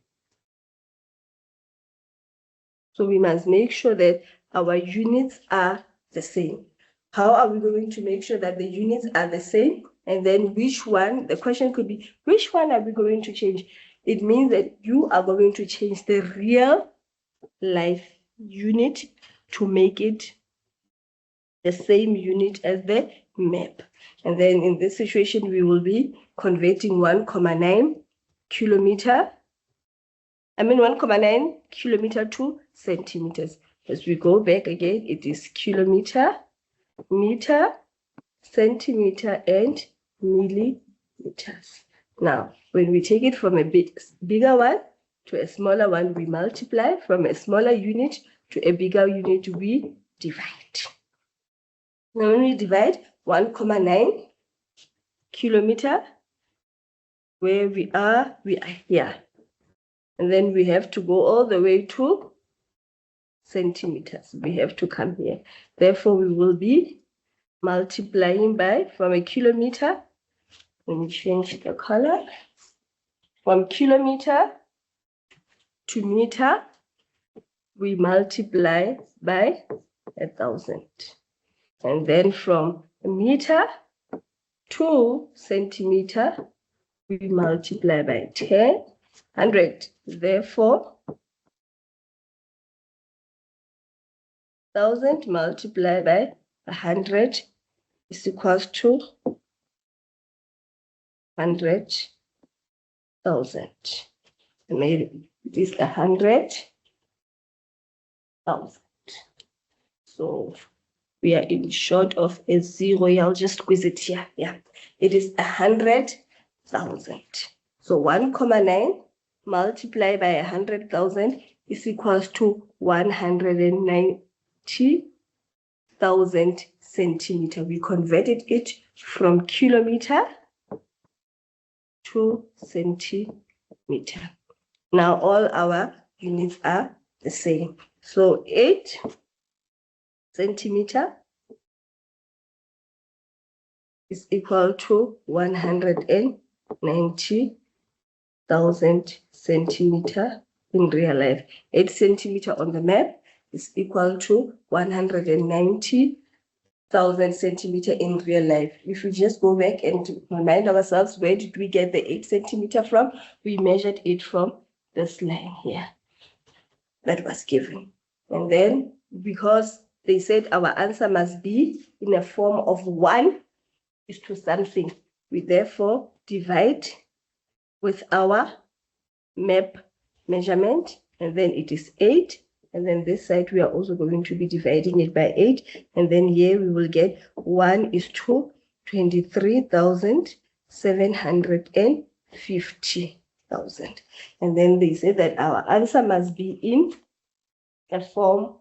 So we must make sure that our units are the same. How are we going to make sure that the units are the same? And then which one, the question could be, which one are we going to change? It means that you are going to change the real life unit to make it the same unit as the map. And then in this situation, we will be converting 1,9 kilometer. 1,9 kilometer to centimeters. As we go back again, it is kilometer, meter, centimeter, and millimeters. Now, when we take it from a bigger one to a smaller one, we multiply. From a smaller unit to a bigger unit, we divide. Now, when we divide, 1,9 kilometer. Where we are here. And then we have to go all the way to centimeters. We have to come here. Therefore, we will be multiplying by, from a kilometer, let me change the color, from kilometer to meter, we multiply by 1,000. And then from meter to centimeter, we multiply by 100. Therefore, 1,000 multiplied by 100 is equals to 100,000. Maybe it is 100,000. So we are in short of a zero. I'll just squeeze it here. Yeah, it is 100,000. So 1,9 multiplied by 100,000 is equals to 190,000 centimeter. We converted it from kilometer to centimeter. Now all our units are the same. So 8 centimeter is equal to 190,000 centimeter in real life. 8 centimeter on the map is equal to 190,000 centimeter in real life. If we just go back and remind ourselves, where did we get the 8 centimeter from? We measured it from this line here that was given. And then, because they said our answer must be in a form of 1 is to something, we therefore divide with our map measurement, and then it is 8. And then this side, we are also going to be dividing it by 8. And then here we will get 1 is to 23,750,000. And then they say that our answer must be in a form,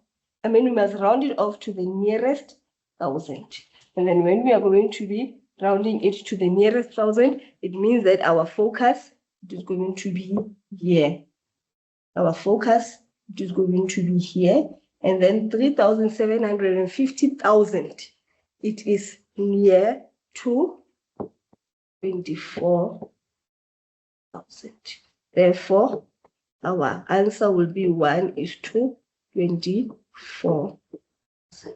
we must round it off to the nearest 1,000. And then when we are going to be rounding it to the nearest 1,000, it means that our focus is going to be here. Our focus is going to be here. And then 3,750,000, it is near to 24,000. Therefore, our answer will be 1 is to 24,000.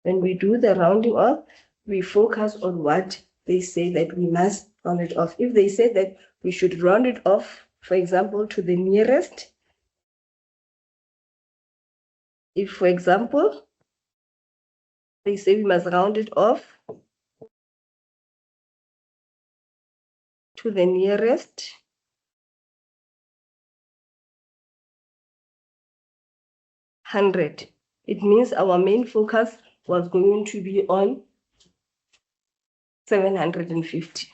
When we do the rounding off, we focus on what they say that we must round it off. If they say that we should round it off, for example, to the nearest, if, for example, they say we must round it off to the nearest 100, it means our main focus was going to be on 750.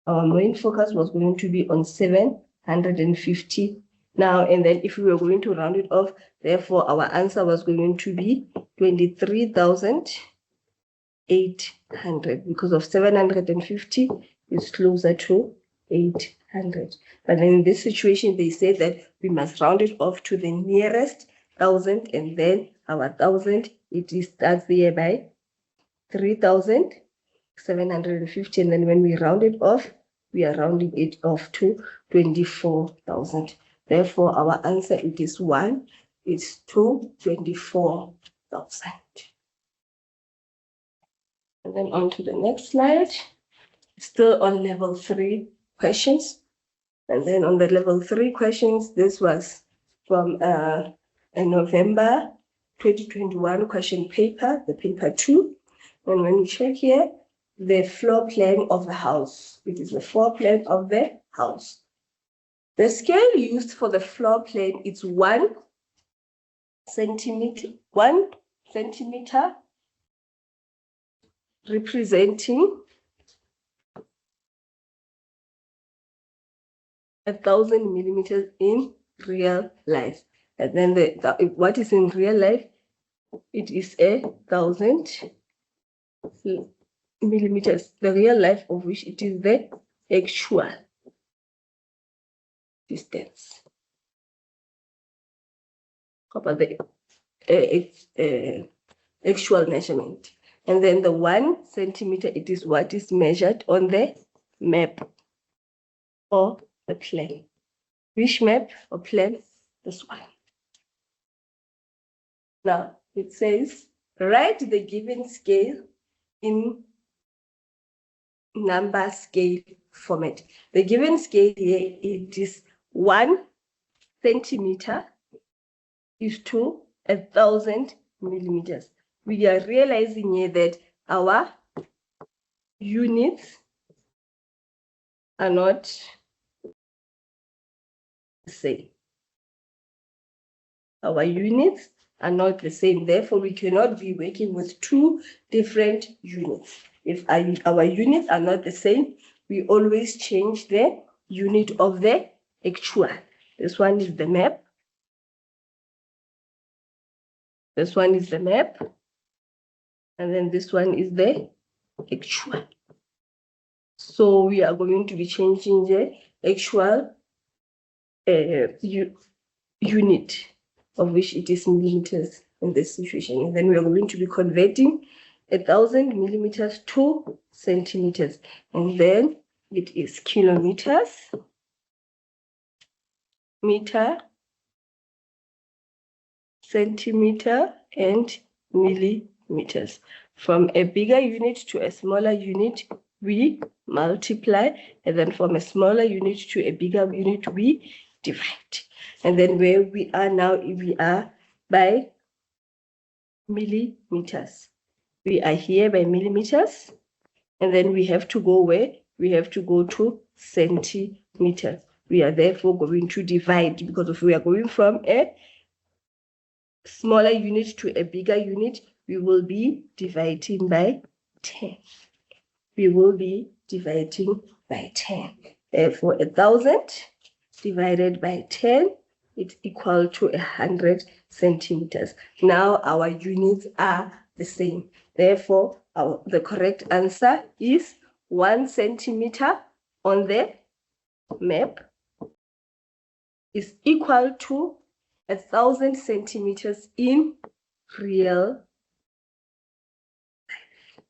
Our main focus was going to be on 750 now, and then if we were going to round it off, therefore our answer was going to be 23,800, because of 750 is closer to 800. But in this situation, they say that we must round it off to the nearest 1,000, and then our 1,000, it starts there by 3,750, and then when we round it off, we are rounding it off to 24,000. Therefore, our answer, it is 1 is to 24,000. And then on to the next slide, still on level 3 questions. And then on the level 3 questions, this was from a November 2021 question paper, the paper 2. And when we check here, the floor plan of the house, it is the floor plan of the house. The scale used for the floor plan is 1 centimeter, representing 1,000 millimeters in real life. And then what is in real life? It is 1,000 millimeters, the real life of which it is the actual distance. About the actual measurement. And then the 1 centimeter, it is what is measured on the map or the plan. Which map or plan? This one. Now it says, write the given scale in number scale format. The given scale here, it is 1 centimeter is to 1,000 millimeters. We are realizing here that our units are not the same. Our units are not the same. Therefore, we cannot be working with 2 different units. If our units are not the same, we always change the unit of the actual. This one is the map. This one is the map. And then this one is the actual. So we are going to be changing the actual unit, of which it is millimeters in this situation. And then we are going to be converting 1,000 millimeters to centimeters. And then it is kilometers, meter, centimeter, and millimeters. From a bigger unit to a smaller unit, we multiply, and then from a smaller unit to a bigger unit, we divide. And then where we are now, we are by millimeters. We are here by millimeters, and then we have to go where? We have to go to centimeters. We are therefore going to divide, because if we are going from a smaller unit to a bigger unit, we will be dividing by 10. We will be dividing by 10. Therefore, 1,000 divided by 10 is equal to 100 centimeters. Now our units are the same. Therefore, the correct answer is 1 centimeter on the map is equal to 1,000 centimeters in real life.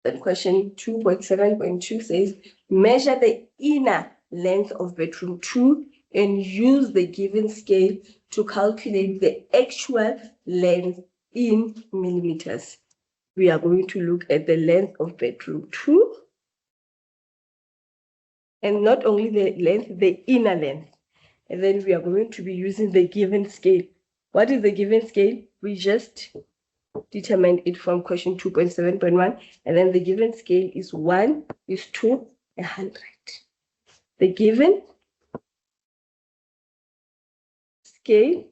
Then question 2.7.2 says, measure the inner length of bedroom 2 and use the given scale to calculate the actual length in millimeters. We are going to look at the length of bedroom 2, and not only the length, the inner length. And then we are going to be using the given scale. What is the given scale? We just determined it from question 2.7.1, and then the given scale is 1 is to 100. The given scale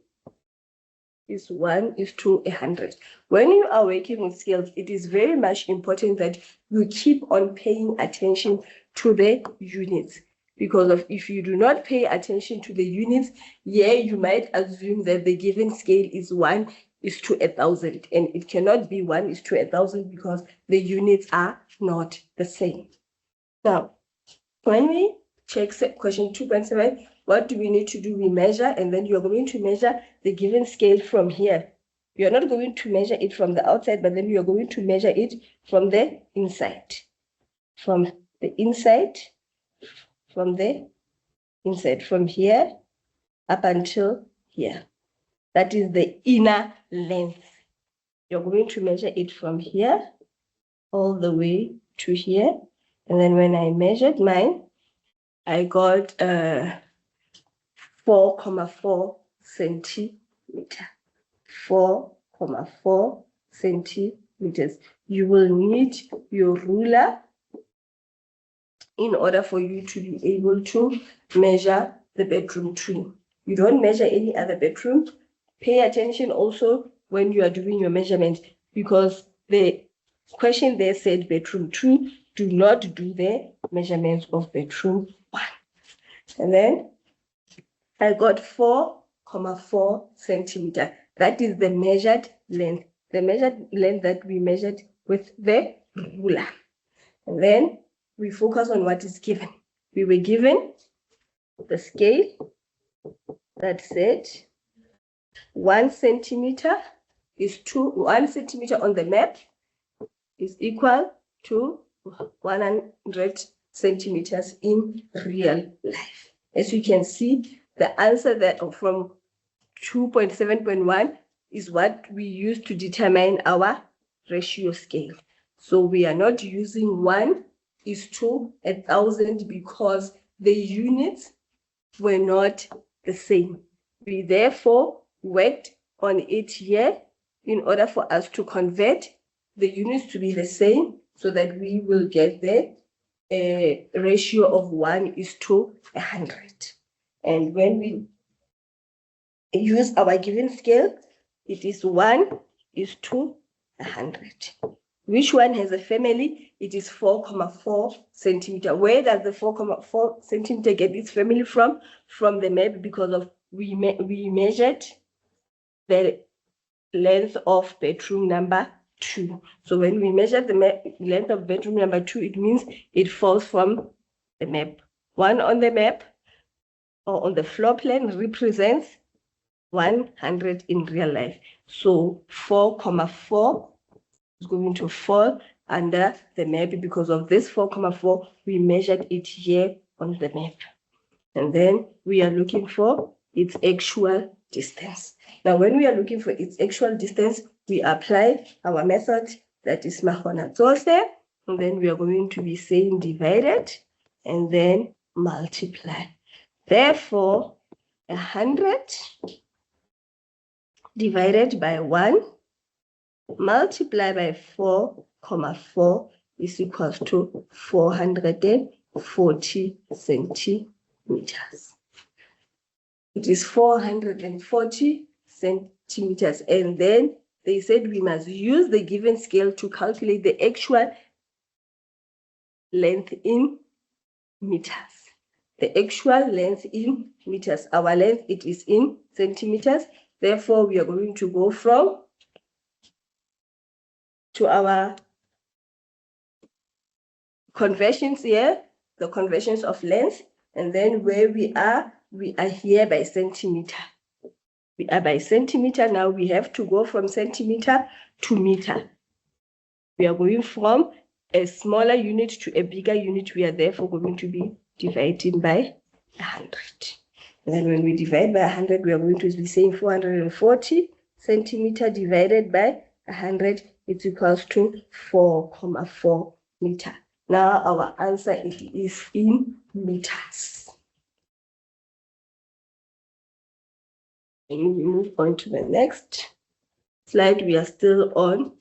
is 1 is to 100. When you are working with scales, it is very much important that you keep on paying attention to the units, because if you do not pay attention to the units, you might assume that the given scale is 1 is to 1,000, and it cannot be 1 is to 1,000 because the units are not the same. Now, when we check question 2.7, what do we need to do? We measure, and then you're going to measure the given scale from here. You're not going to measure it from the outside, but then you're going to measure it from the inside. From the inside, from here up until here. That is the inner length. You're going to measure it from here all the way to here. And then when I measured mine, I got 4.4 centimeter. 4.4 centimeters. You will need your ruler in order for you to be able to measure the bedroom 2. You don't measure any other bedroom. Pay attention also when you are doing your measurement, because the question there said bedroom 2. Do not do the measurements of bedroom 1. And then I got 4.4 centimeter. That is the measured length. the measured length that we measured with the ruler. And then we focus on what is given. We were given the scale that said 1 centimeter is 1 centimeter on the map is equal to 100 centimeters in real life. As you can see, the answer that from 2.7.1 is what we use to determine our ratio scale. So we are not using 1:1,000 because the units were not the same. We therefore worked on it here in order for us to convert the units to be the same so that we will get the ratio of 1:100. And when we use our given scale, it is 1:100. Which one has a family? It is 4.4 centimeter. Where does the 4.4 centimeter get its family from? From the map, because of we measured the length of bedroom number 2. So when we measure the length of bedroom number 2, it means it falls from the map. 1 on the map or on the floor plan represents 100 in real life. So 4.4 is going to fall under the map. Because of this 4.4, we measured it here on the map. And then we are looking for its actual distance. Now, when we are looking for its actual distance, we apply our method that is Mahona-Tsose, and then we are going to be saying divided and then multiply. Therefore, 100 divided by 1 multiplied by 4.4 is equals to 440 centimeters. It is 440 centimeters. And then they said we must use the given scale to calculate the actual length in meters. The actual length in meters. Our length, it is in centimeters. Therefore, we are going to go to our conversions here, the conversions of length, and then where we are here by centimeter. We are by centimeter. Now we have to go from centimeter to meter. We are going from a smaller unit to a bigger unit. We are therefore going to be dividing by 100. And then when we divide by 100, we are going to be saying 440 centimeter divided by 100, it's equals to 4.4 meter. Now our answer is in meters. And we move on to the next slide. We are still on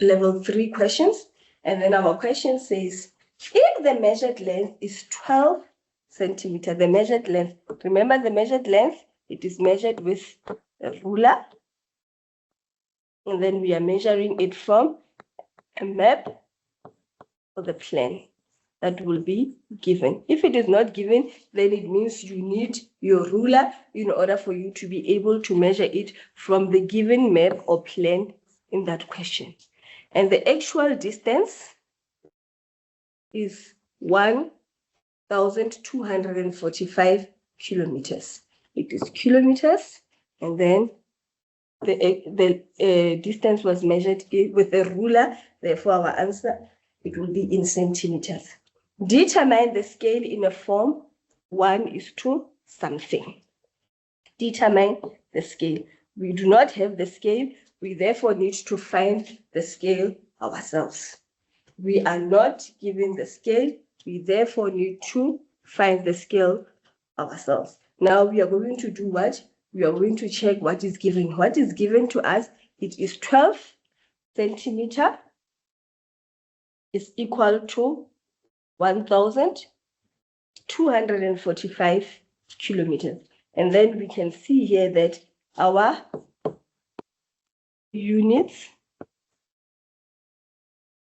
level 3 questions. And then our question says, if the measured length is 12 centimeter, the measured length, remember the measured length, it is measured with a ruler. And then we are measuring it from a map or the plan that will be given. If it is not given, then it means you need your ruler in order for you to be able to measure it from the given map or plan in that question. And the actual distance is 1,245 kilometers. It is kilometers, and then the distance was measured with a ruler. Therefore, our answer, it will be in centimeters. Determine the scale in a form 1:something. Determine the scale. We do not have the scale. We therefore need to find the scale ourselves. We are not given the scale. We therefore need to find the scale ourselves. Now we are going to do what? We are going to check what is given. What is given to us? It is 12 centimeter is equal to 1,245 kilometers. And then we can see here that our units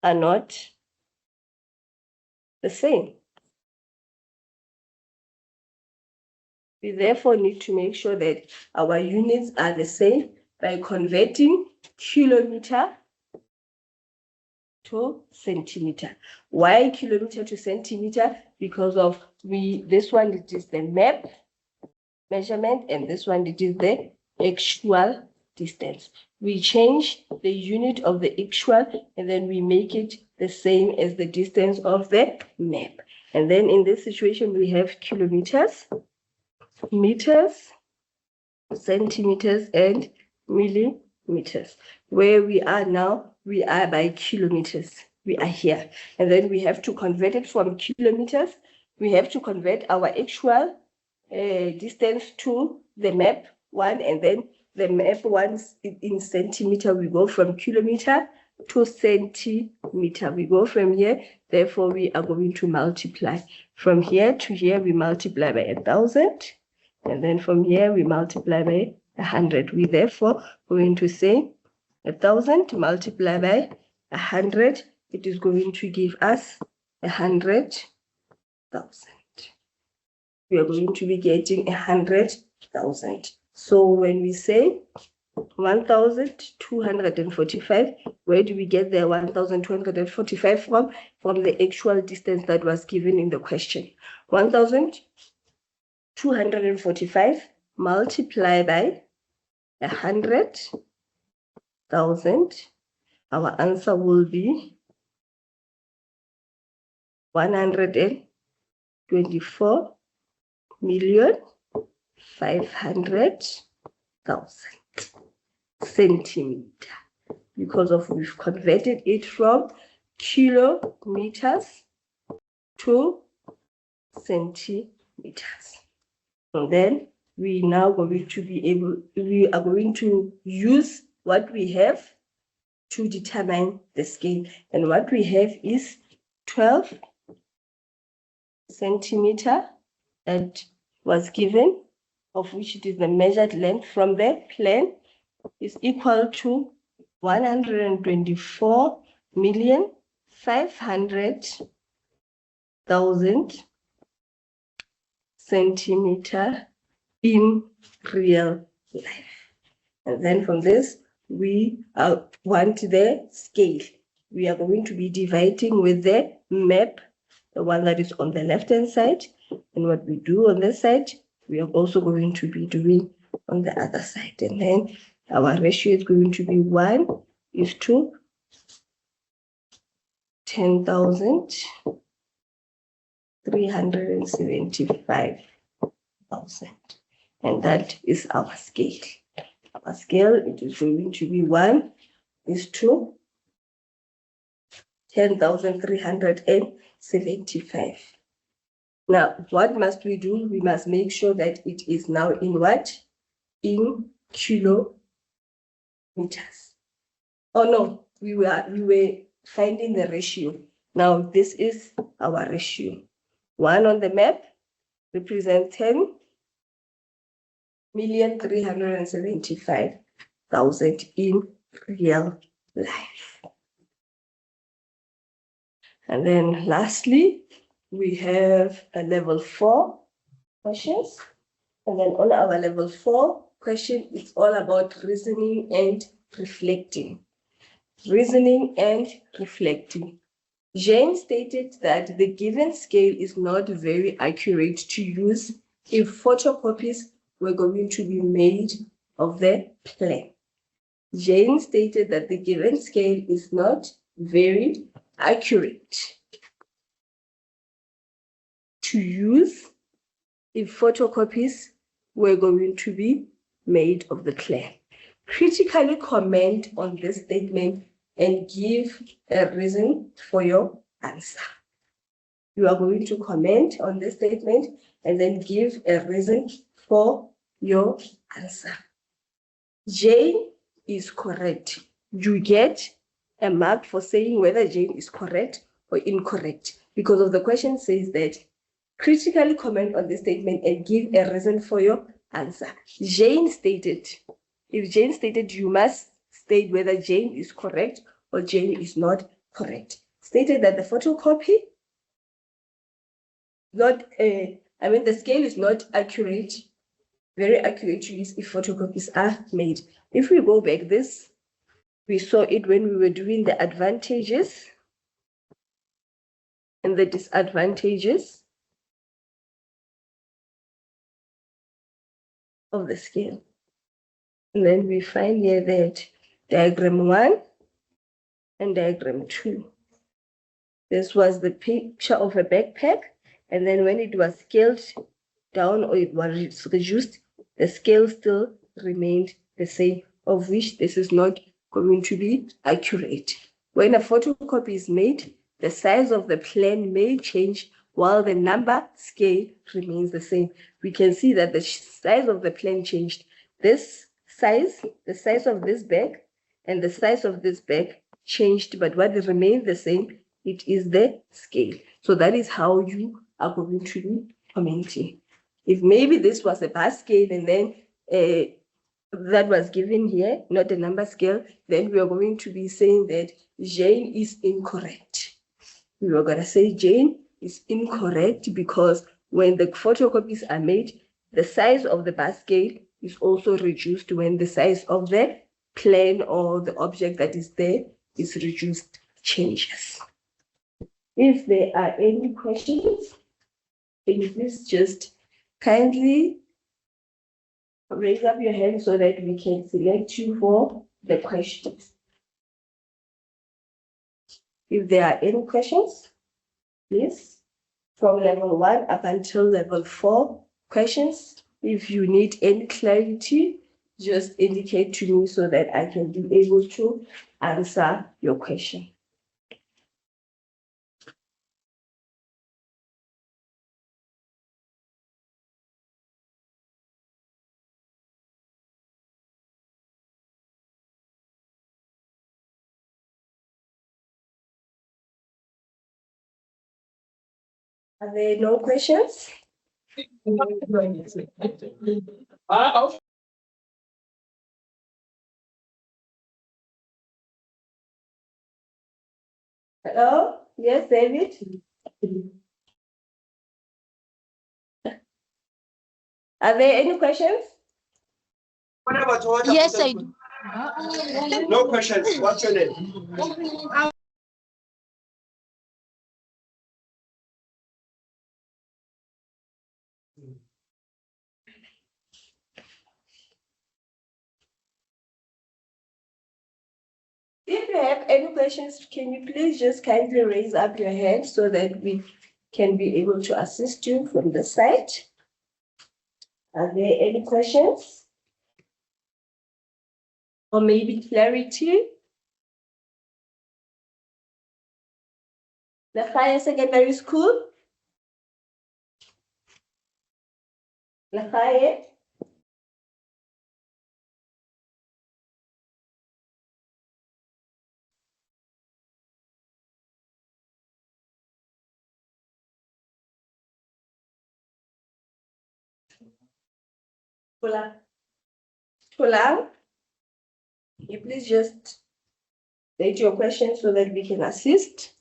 are not the same. We therefore need to make sure that our units are the same. by converting kilometer to centimeter. Why kilometer to centimeter? Because of this one, it is the map measurement, and this one, it is the actual distance. We change the unit of the actual, and then we make it the same as the distance of the map. And then in this situation, we have kilometers, meters, centimeters, and millimeters. Where we are now, we are by kilometers. We are here. And then we have to convert it from kilometers. We have to convert our actual distance to the map one, and then the map one in centimeter. We go from kilometer to centimeter. We go from here, therefore we are going to multiply. From here to here, we multiply by 1,000. And then from here, we multiply by 100. We therefore going to say 1,000 multiplied by 100. It is going to give us 100,000. We are going to be getting 100,000. So when we say 1,245, where do we get the 1,245 from? From the actual distance that was given in the question. 1,245 multiplied by 100,000. Our answer will be 124,500,000 centimeter, because of we've converted it from kilometers to centimeters. And then we now going to we are going to use what we have to determine the scale. And what we have is 12 centimeter that was given, of which it is the measured length from the plan, is equal to 124,500,000 centimeter in real life. And then from this, we want the scale. We are going to be dividing with the map, the one that is on the left-hand side. And what we do on this side, we are also going to be doing on the other side. And then our ratio is going to be 1:10,375,000. And that is our scale. Our scale, it is going to be 1:10,375. Now, what must we do? We must make sure that it is now in what? In kilometers. Oh no, we were finding the ratio. Now this is our ratio. 1 on the map represents 10,375,000 in real life. And then lastly, we have a level 4 questions. And then on our level 4 question, it's all about reasoning and reflecting. Reasoning and reflecting. JENN stated that the given scale is not very accurate to use if photocopies were going to be made of the plan. JENN stated that the given scale is not very accurate to use if photocopies were going to be made of the plan. Critically comment on this statement and give a reason for your answer. You are going to comment on this statement and then give a reason for your answer. JENN is correct. You get a mark for saying whether JENN is correct or incorrect, because of the question says that critically comment on this statement and give a reason for your answer. JENN stated, if JENN stated, you must state whether JENN is correct or JENN is not correct. Stated that the photocopy, the scale is not accurate very accurate to use if photocopies are made. If we go back this, we saw it when we were doing the advantages and the disadvantages of the scale. And then we find here that diagram 1 and diagram 2. This was the picture of a backpack, and then when it was scaled down or it was reduced, the scale still remained the same, of which this is not going to be accurate. When a photocopy is made, the size of the plan may change while the number scale remains the same. We can see that the size of the plan changed. This size, the size of this bag and the size of this bag changed, but what remained the same, it is the scale. So that is how you are going to be commenting. If maybe this was a bar scale and then that was given here, not a number scale, then we are going to be saying that Jane is incorrect. We are going to say Jane is incorrect because when the photocopies are made, the size of the bar scale is also reduced when the size of the plan or the object that is there is reduced, changes. If there are any questions, can you please just kindly raise up your hand so that we can select you for the questions. If there are any questions, please, from level 1 up until level 4 questions. If you need any clarity, just indicate to me so that I can be able to answer your question. Are there no questions? Hello? Yes, David? Are there any questions? Yes, I do. No questions. What's your name? If you have any questions, can you please just kindly raise up your hand so that we can be able to assist you from the site? Are there any questions? Or maybe clarity? The higher secondary school? The higher? Tulang? You please just state your question so that we can assist.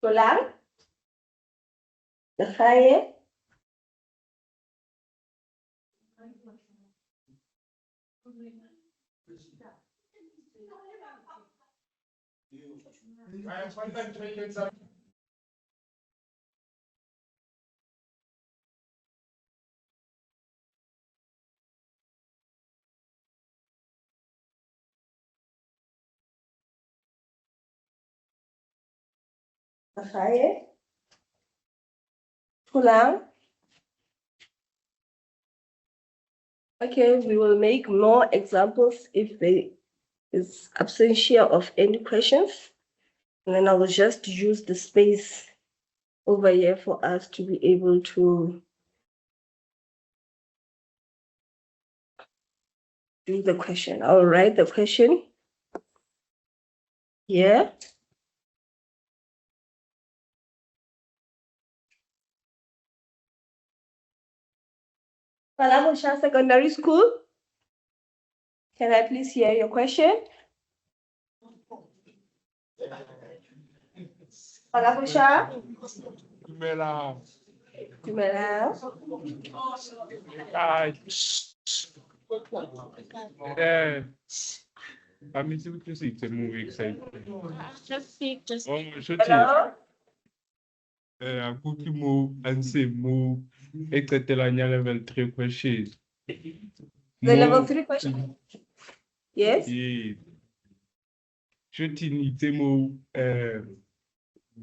Tulang? The higher? The higher? Tulang? Okay, we will make more examples if there is absentia of any questions. And then I will just use the space over here for us to be able to do the question. I'll write the question here. Palabusha Secondary School. Can I please hear your question? Palabusha? Dumelang. I'm it's a movie excited. Just speak, just Oh, should Hello. Cookie move and say move. Exetelanya level 3 question. The level 3 question. Yes. Yeah. Shooting it's a move.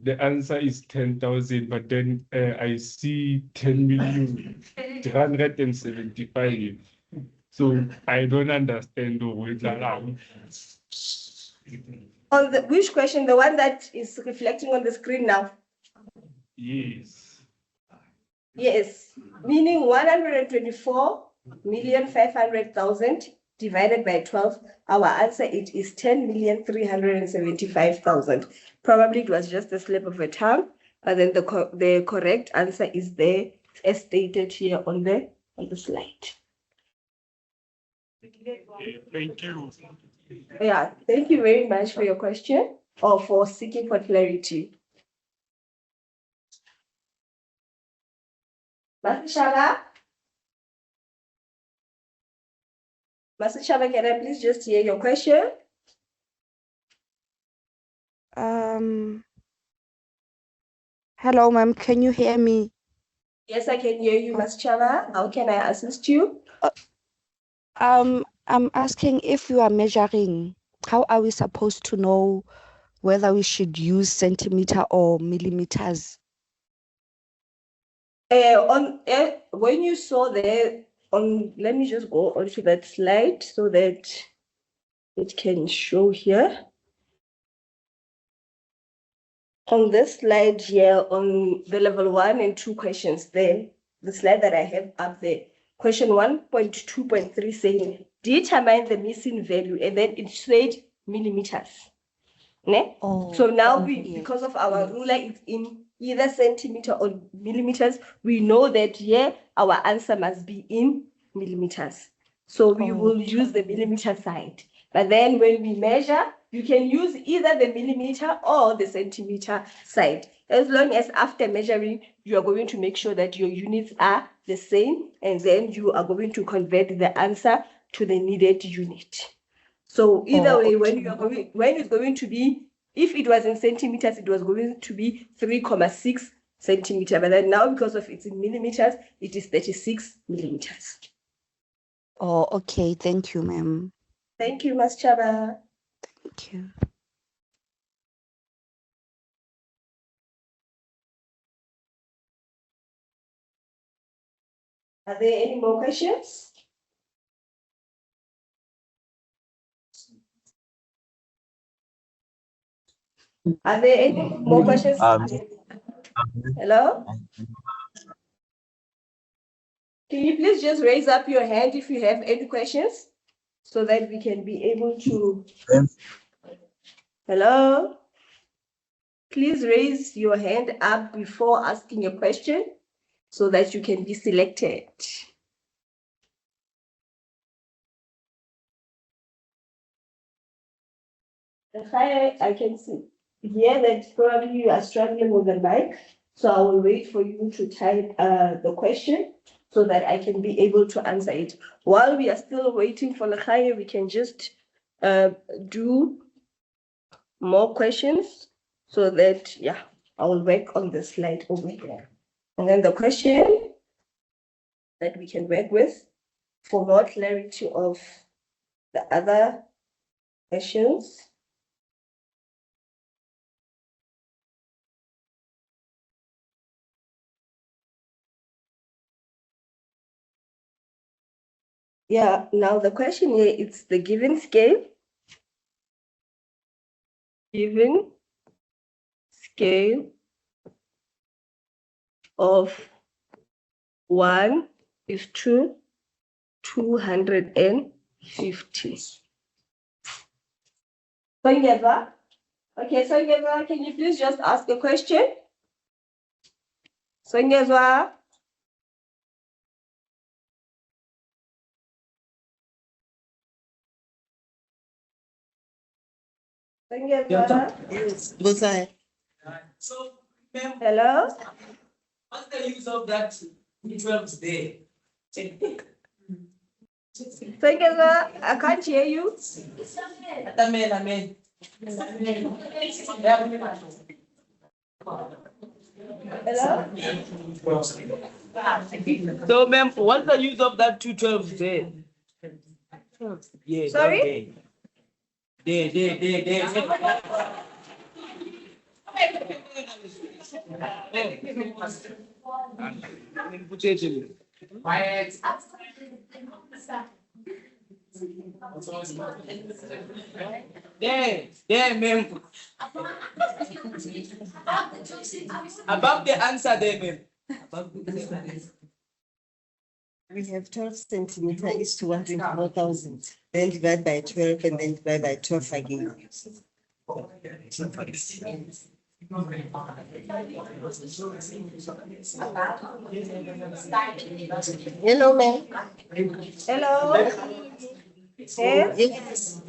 The answer is 10,000, but then I see 10,375,000. So I don't understand the way that On the which question? The one that is reflecting on the screen now. Yes. Yes. Meaning 124,500,000 divided by 12. Our answer it is 10,375,000. Probably it was just a slip of a tongue, but then the correct answer is there as stated here on the slide. Thank you. Yeah, thank you very much for your question or for seeking for clarity. Masishaba? Masishaba, can I please just hear your question? Hello, ma'am. Can you hear me? Yes, I can hear you, Masishaba. How can I assist you? I'm asking if you are measuring, how are we supposed to know whether we should use centimeter or millimeters? When you saw there let me just go onto that slide so that it can show here. On this slide here, on the level 1 and 2 questions there, the slide that I have up there, question 1.2.3 saying, determine the missing value, and then it said millimeters. Ne? Oh, so now yes. because of our ruler, it's in either centimeter or millimeters, we know that here our answer must be in millimeters. So we will use the millimeter side. But then when we measure, you can use either the millimeter or the centimeter side. As long as after measuring, you are going to make sure that your units are the same, and then you are going to convert the answer to the needed unit. So either way, when it's going to be, if it was in centimeters, it was going to be 3.6 centimeter. But then now, because of it's in millimeters, it is 36 millimeters. Oh, okay. Thank you, ma'am. Thank you, Ms. Chaba. Thank you. Are there any more questions? Are there any more questions? Hello? Can you please just raise up your hand if you have any questions so that we can be able to... Hello? Please raise your hand up before asking a question so that you can be selected. Hi, I can see here that probably you are struggling with the mic, so I will wait for you to type the question so that I can be able to answer it. While we are still waiting for Lachaya, we can just do more questions so that, yeah, I will work on the slide over here. And then the question that we can work with for more clarity of the other questions. Yeah, now the question here, it's the given scale. Given scale of 1:250. Songeva? Okay, Songeva, can you please just ask a question? Songeva? Songeva? Yes, was I? Hello? What's the use of that 12 there? Sekela, I can't hear you. Amen. Hello? So, ma'am, what's the use of that 212 there? Yeah, Sorry? There. There, ma'am. Above the answer there, ma'am. We have 12 centimeter is to 124,000. Then divide by 12 and then divide by 12 again. Hello, ma'am. Hello? Yes? Yes.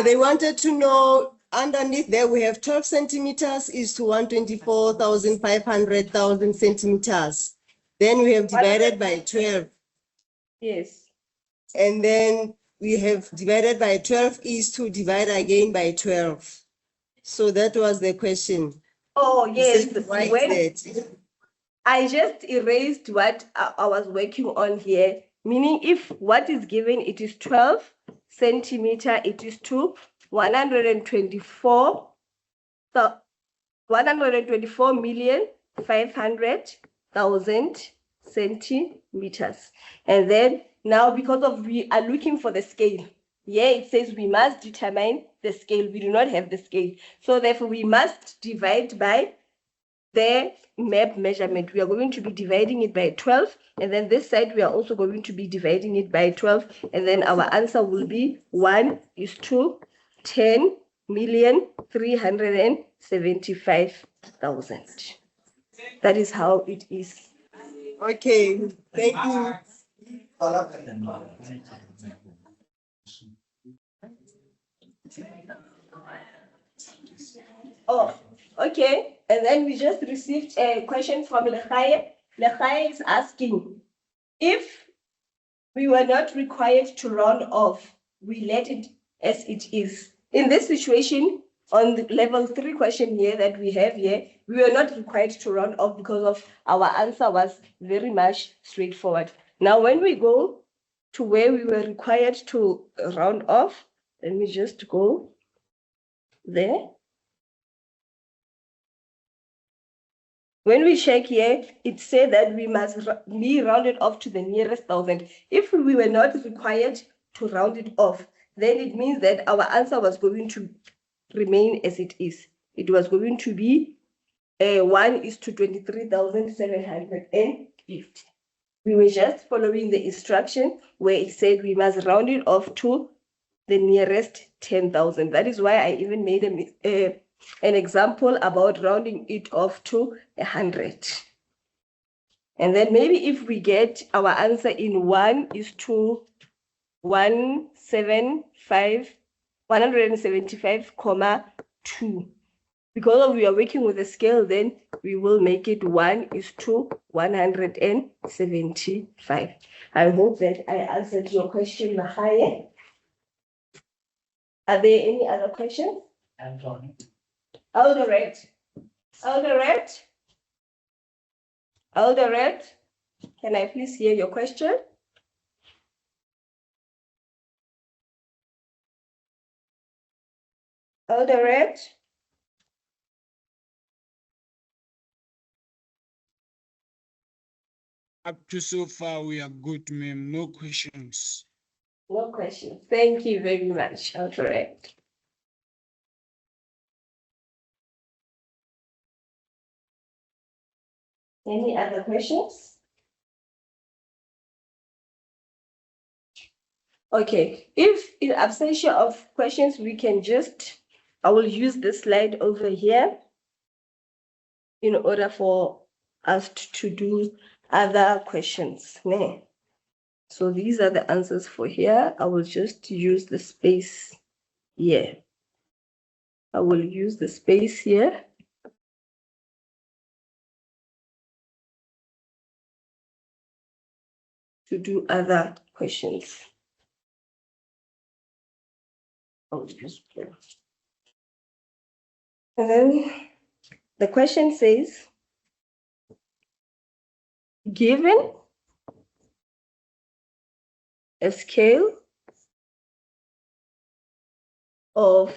They wanted to know underneath there we have 12 centimeters is to 124,500,000 centimeters. Then we have divided by 12. Yes. And then we have divided by 12 is to divide again by 12. So that was the question. Oh, yes. Why is When that? I just erased what I was working on here, meaning if what is given, it is 12 centimeter, it is to 124, so 124,500,000 centimeters. And then now, because of we are looking for the scale, yeah, it says we must determine the scale. We do not have the scale. So therefore, we must divide by the map measurement. We are going to be dividing it by 12. And then this side, we are also going to be dividing it by 12. And then our answer will be 1:10,375,000. That is how it is. Okay, thank you. Oh, okay. And then we just received a question from Lechaye. Lechaye is asking, if we were not required to round off, we let it as it is. In this situation, on the level 3 question here that we have here, we were not required to round off because of our answer was very much straightforward. Now, when we go to where we were required to round off, let me just go there. When we check here, it said that we must be rounded off to the nearest thousand. If we were not required to round it off, then it means that our answer was going to remain as it is. It was going to be 1:23,750. We were just following the instruction where it said we must round it off to the nearest 10,000. That is why I even made an example about rounding it off to 100. And then maybe if we get our answer in 175,2. Because we are working with a scale, then we will make it 1:175. I hope that I answered your question, Mahaye. Are there any other questions? Eldoret, can I please hear your question? Eldoret? Up to so far, we are good, ma'am. No questions. No questions. Thank you very much, Eldoret. Any other questions? Okay, if in absentia of questions, we can I will use this slide over here in order for us to do other questions. So these are the answers for here. I will just use the space here. I will use the space here to do other questions. And then the question says, given a scale of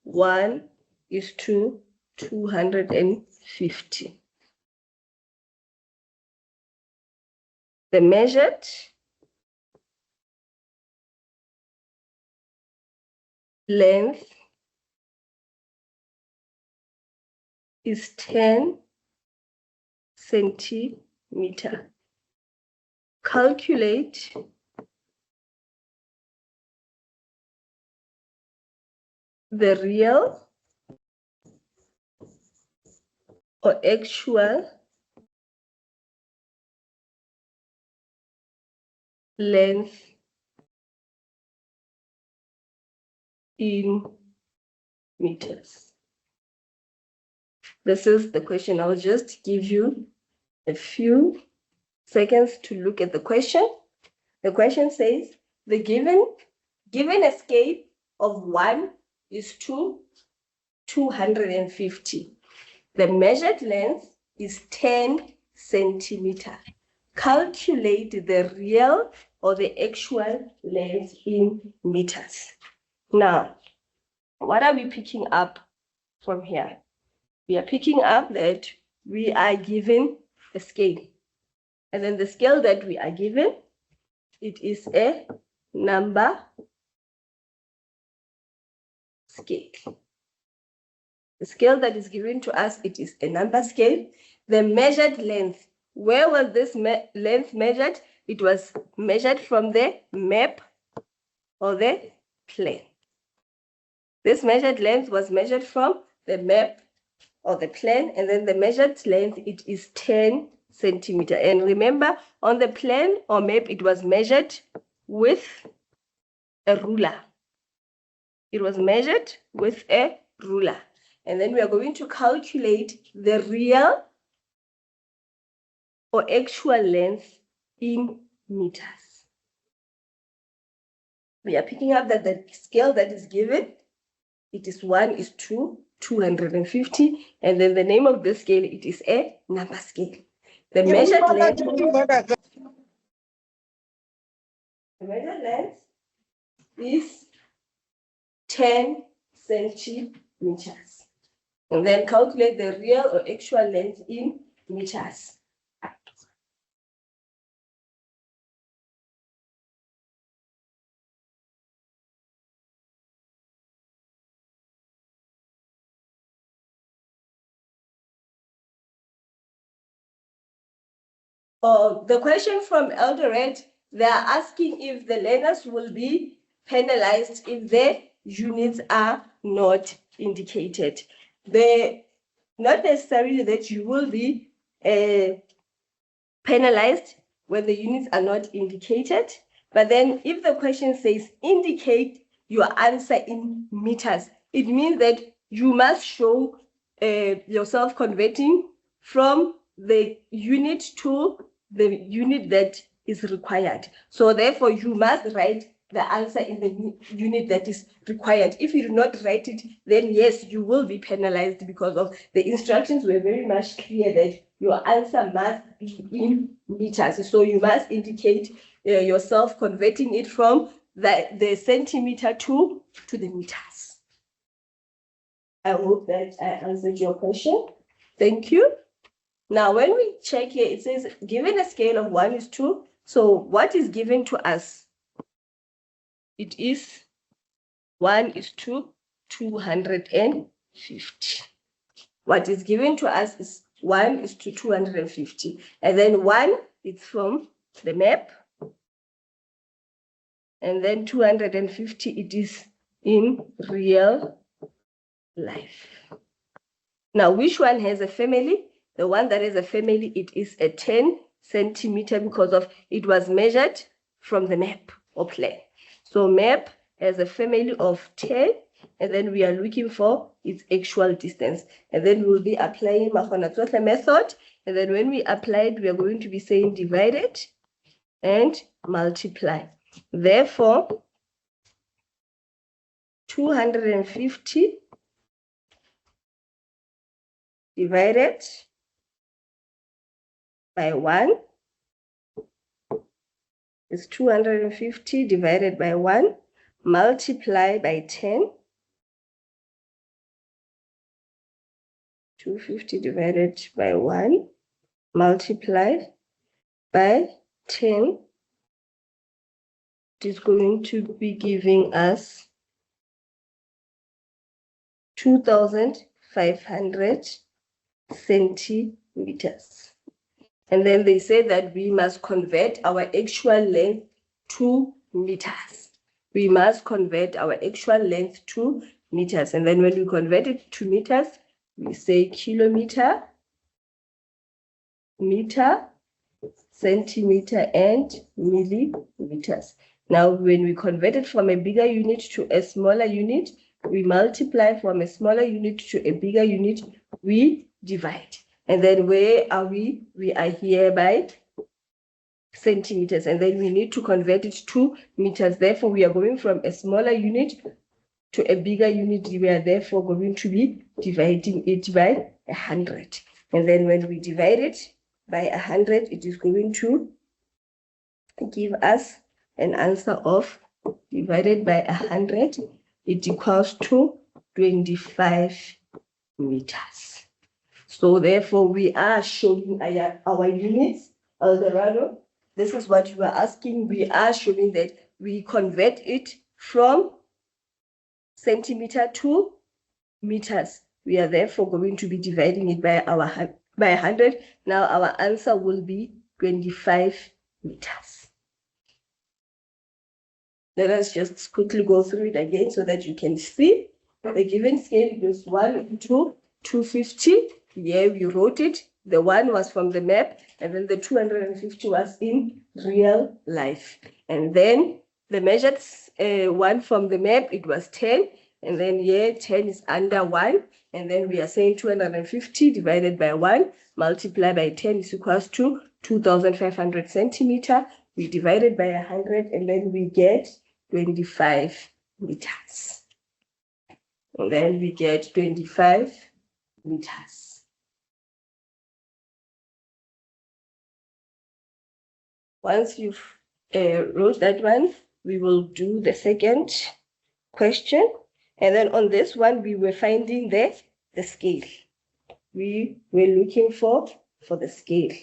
1:250. The measured length is 10 centimeter. Calculate the real or actual length in meters. This is the question. I'll just give you a few seconds to look at the question. The question says, the given a scale of 1:250. The measured length is 10 centimeter. Calculate the real or the actual length in meters. Now, what are we picking up from here? We are picking up that we are given a scale. And then the scale that we are given, it is a number scale. The scale that is given to us, it is a number scale. The measured length, where was this length measured? It was measured from the map or the plan. This measured length was measured from the map or the plan, and then the measured length, it is 10 centimeter. And remember, on the plan or map, it was measured with a ruler. It was measured with a ruler. And then we are going to calculate the real or actual length in meters. We are picking up that the scale that is given, it is 1:250, and then the name of the scale, it is a number scale. The measured length is 10 centimeters. And then calculate the real or actual length in meters. The question from Eldoret, they are asking if the learners will be penalized if the units are not indicated. Not necessarily that you will be penalized when the units are not indicated, but then if the question says indicate your answer in meters, it means that you must show yourself converting from the unit to the unit that is required. So therefore, you must write the answer in the unit that is required. If you do not write it, then yes, you will be penalized because of the instructions were very much clear that your answer must be in meters. So you must indicate yourself converting it from the centimeter to the meters. I hope that I answered your question. Thank you. Now, when we check here, it says given a scale of 1:2. So what is given to us? It is 1:250. What is given to us is 1:250. And then 1, it's from the map. And then 250, it is in real life. Now, which one has a family? The one that has a family, it is a 10 centimeter because of it was measured from the map or plan. So map has a family of 10, and then we are looking for its actual distance. And then we'll be applying Mahonatsotle method. And then when we apply it, we are going to be saying divided and multiply. Therefore, 250 divided by 1 is 250 divided by 1, multiply by 10. 250 divided by 1, multiply by 10. It is going to be giving us 2,500 centimeters. And then they say that we must convert our actual length to meters. We must convert our actual length to meters. And then when we convert it to meters, we say kilometer, meter, centimeter, and millimeters. Now, when we convert it from a bigger unit to a smaller unit, we multiply. From a smaller unit to a bigger unit, we divide. And then where are we? We are here by centimeters. And then we need to convert it to meters. Therefore, we are going from a smaller unit to a bigger unit. We are therefore going to be dividing it by 100. And then when we divide it by 100, it is going to give us an answer of divided by 100. It equals to 25 meters. So therefore, we are showing our units, Eldorado. This is what you are asking. We are showing that we convert it from centimeter to meters. We are therefore going to be dividing it by 100. Now our answer will be 25 meters. Let us just quickly go through it again so that you can see. The given scale is 1 into 250. Here we wrote it. The 1 was from the map, and then the 250 was in real life. And then the measured 1 from the map, it was 10. And then here 10 is under 1. And then we are saying 250 divided by 1 multiplied by 10 is equals to 2,500 centimeter. We divide it by 100, and then we get 25 meters. And then we get 25 meters. Once you've wrote that one, we will do the second question. And then on this one, we were finding the scale. We were looking for the scale.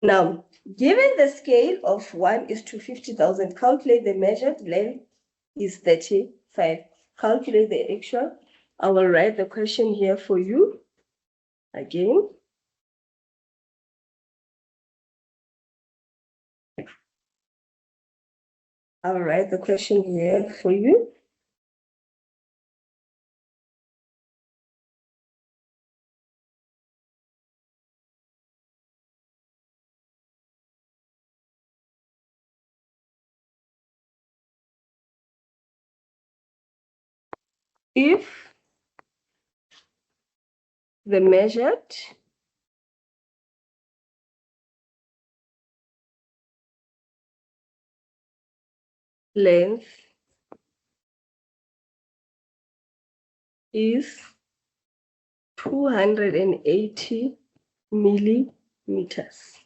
Now, given the scale of 1 is to 50,000, calculate the measured length is 35. Calculate the actual. I will write the question here for you again. I'll write the question here for you. If the measured length is 280 millimeters,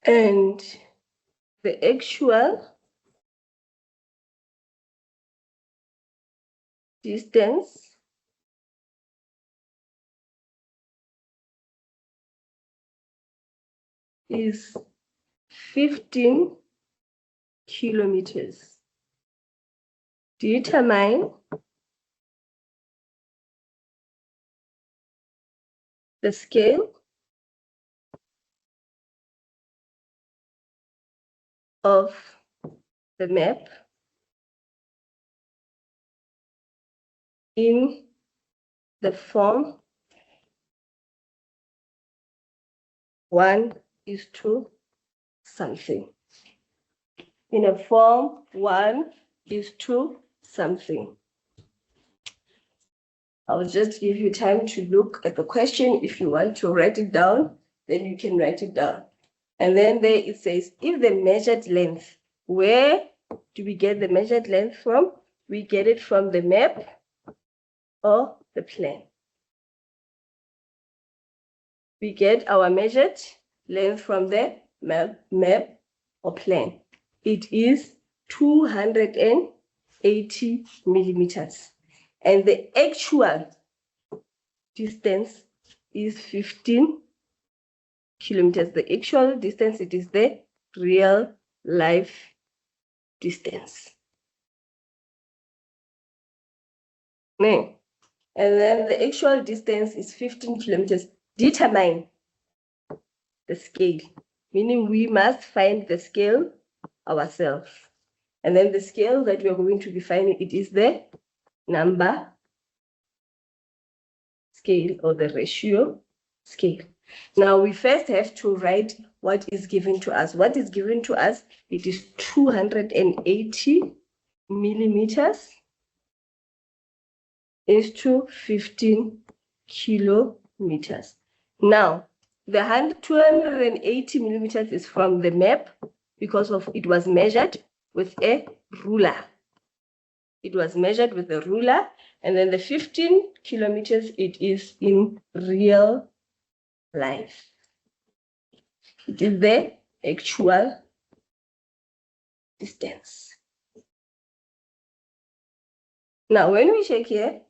and the actual distance is 15 kilometers. Determine the scale of the map in the form 1 is to something. In a form 1 is to something. I'll just give you time to look at the question. If you want to write it down, then you can write it down. And then there it says, if the measured length, where do we get the measured length from? We get it from the map or the plan. We get our measured length from the map or plan. It is 280 millimeters. And the actual distance is 15 kilometers. The actual distance, it is the real life distance. No. And then the actual distance is 15 kilometers. Determine the scale, meaning we must find the scale ourselves. And then the scale that we are going to be finding, it is the number scale or the ratio scale. Now we first have to write what is given to us. What is given to us, it is 280 millimeters is to 15 kilometers. Now, the 280 millimeters is from the map because of it was measured with a ruler. It was measured with a ruler, and then the 15 kilometers, it is in real life. It is the actual distance. Now, when we check here,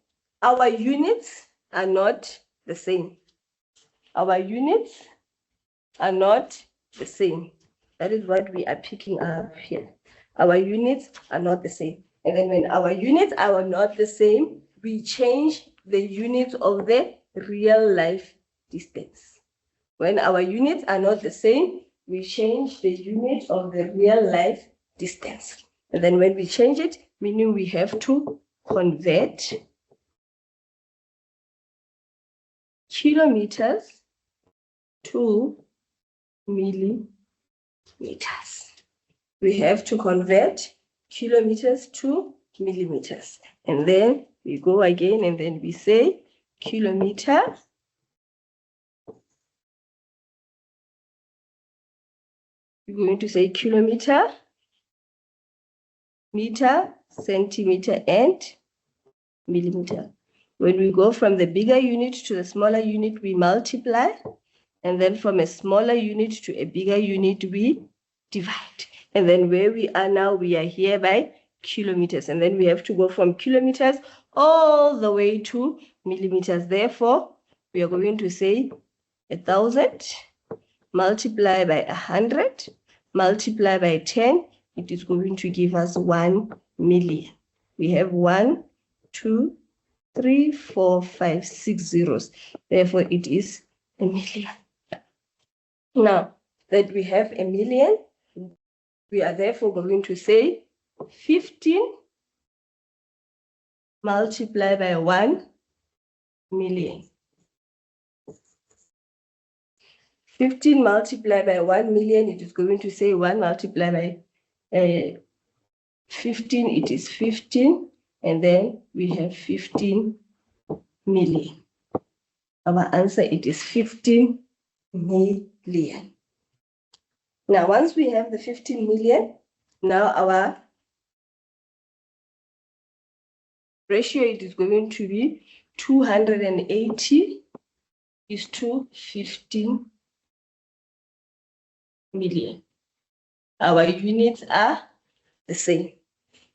our units are not the same. Our units are not the same. That is what we are picking up here. Our units are not the same. And then when our units are not the same, we change the units of the real life distance. When our units are not the same, we change the unit of the real life distance. And then when we change it, meaning we have to convert kilometers to millimeters. We have to convert kilometers to millimeters. And then we go again and then we say kilometer we're going to say kilometer, meter, centimeter, and millimeter. When we go from the bigger unit to the smaller unit, we multiply. And then from a smaller unit to a bigger unit, we divide. And then where we are now, we are here by kilometers. And then we have to go from kilometers all the way to millimeters. Therefore, we are going to say 1,000 multiply by 100 multiply by 10. It is going to give us 1 million. We have 1, 2, 3, 4, 5, 6 zeros. Therefore, it is a million. Now that we have a million, we are therefore going to say 15 multiplied by 1 million. 15 multiplied by 1 million, it is going to say 1 multiplied by 15, it is 15, and then we have 15 million. Our answer, it is 15 million. Now, once we have the 15 million, now our ratio, it is going to be 280 is to 15 million. Our units are the same.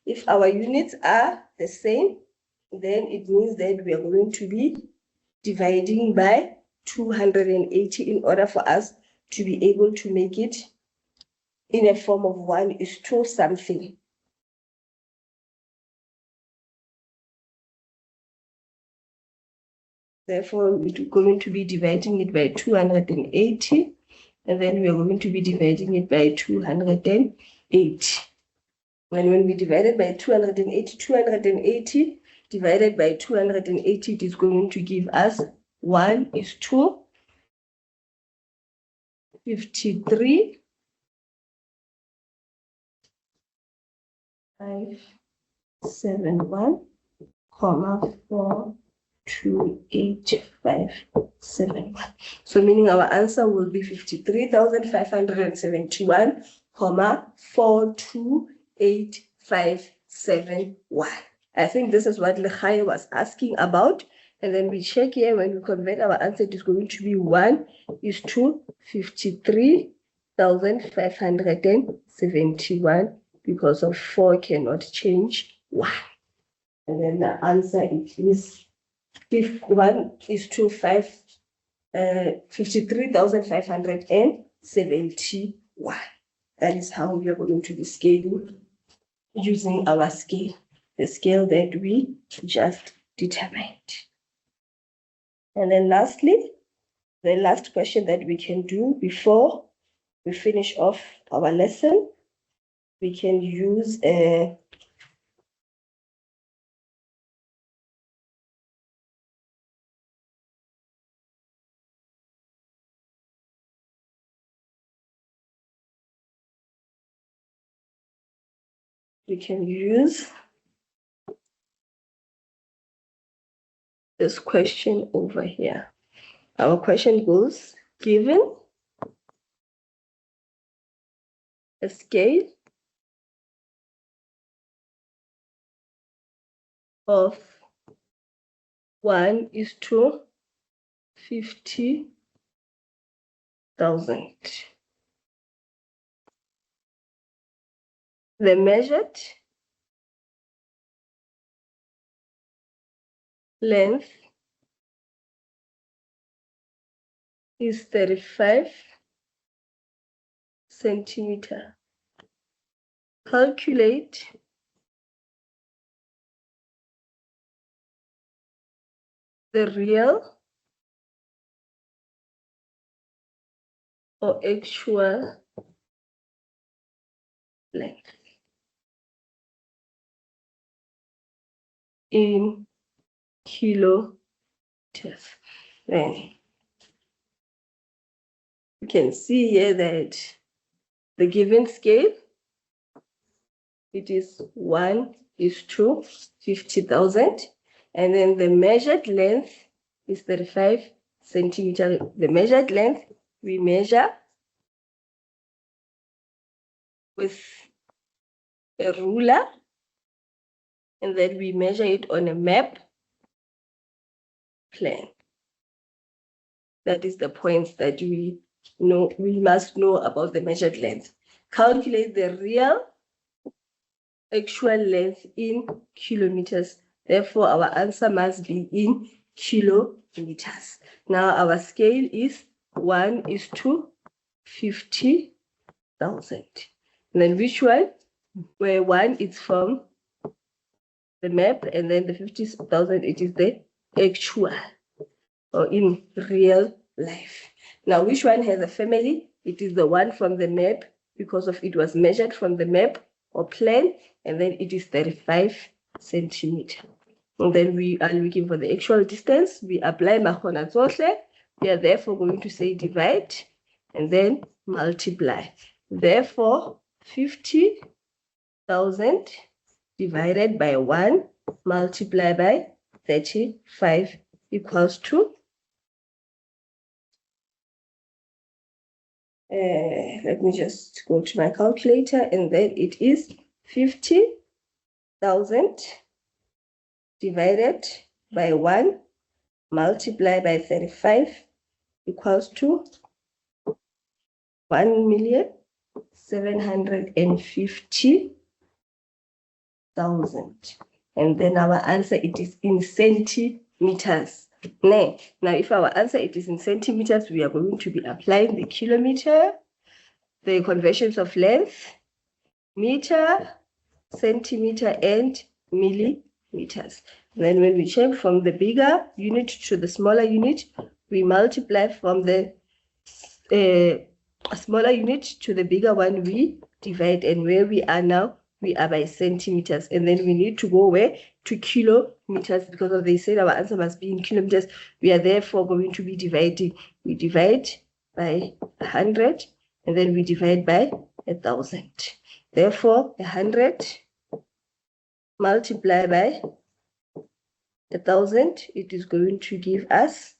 If our units are the same, then it means that we are going to be dividing by 280 in order for us to be able to make it in a form of 1:2 something. Therefore, we're going to be dividing it by 280, and then we are going to be dividing it by 280. When we divide it by 280 divided by 280, it is going to give us 1:53, 571, 4 28571. So meaning our answer will be 53,571, 428,571. I think this is what Lechai was asking about. And then we check here, when we convert our answer, it is going to be 1 is to 53,571, because of 4 cannot change 1. And then the answer is 1 is to 53,571. That is how we are going to be scaling using our scale, the scale that we just determined. And then lastly, the last question that we can do before we finish off our lesson, we can use a this question over here. Our question goes, given a scale of 1 is to 50,000. The measured length is 35 centimeter. Calculate the real or actual length in kilometers. Then you can see here that the given scale, it is 1 is to 50,000, and then the measured length is 35 centimeter. The measured length we measure with a ruler, and then we measure it on a map plan. That is the points that we must know about the measured length. Calculate the real actual length in kilometers. Therefore, our answer must be in kilometers. Now, our scale is 1 is to 50,000. And then which one? Where 1 is from the map, and then the 50,000, it is the actual or in real life. Now, which one has a family? It is the one from the map, because of it was measured from the map or plan, and then it is 35 centimeter. And then we are looking for the actual distance. We apply Mahona Tsohle. We are therefore going to say divide and then multiply. Therefore, 50,000 divided by 1 multiplied by 35 equals to let me just go to my calculator, and then it is 50,000 divided by 1 multiplied by 35 equals to 1,750,000. And then our answer, it is in centimeters. Now, if our answer it is in centimeters, we are going to be applying the kilometer, the conversions of length, meter, centimeter, and millimeters. And then when we change from the bigger unit to the smaller unit, we multiply from the smaller unit to the bigger one, we divide. And where we are now, we are by centimeters. And then we need to go where? To kilometers, because of they said our answer must be in kilometers. We are therefore going to be dividing. We divide by 100, and then we divide by 1,000. Therefore, 100 multiplied by 1,000, it is going to give us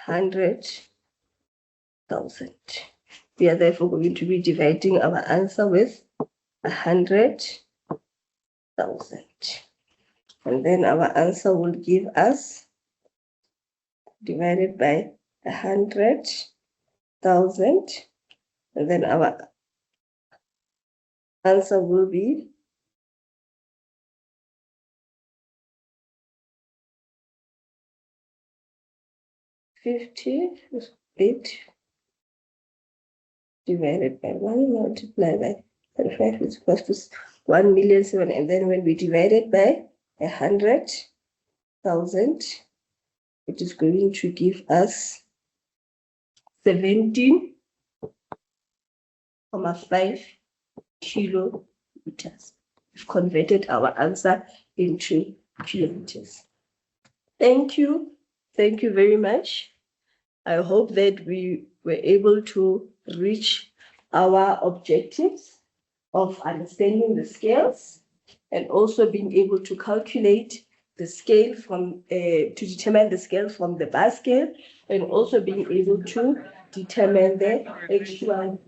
100,000. We are therefore going to be dividing our answer with 100,000. And then our answer will give us, divided by 100,000, and then our answer will be 58 divided by 1 multiplied by 35 is equal to 1,000,007. And then when we divide it by 100,000, it is going to give us 17.5 kiloliters. We've converted our answer into kilometers. Thank you. Thank you very much. I hope that we were able to reach our objectives of understanding the scales and also being able to calculate the scale from to determine the scale from the bar scale, and also being able to determine the actual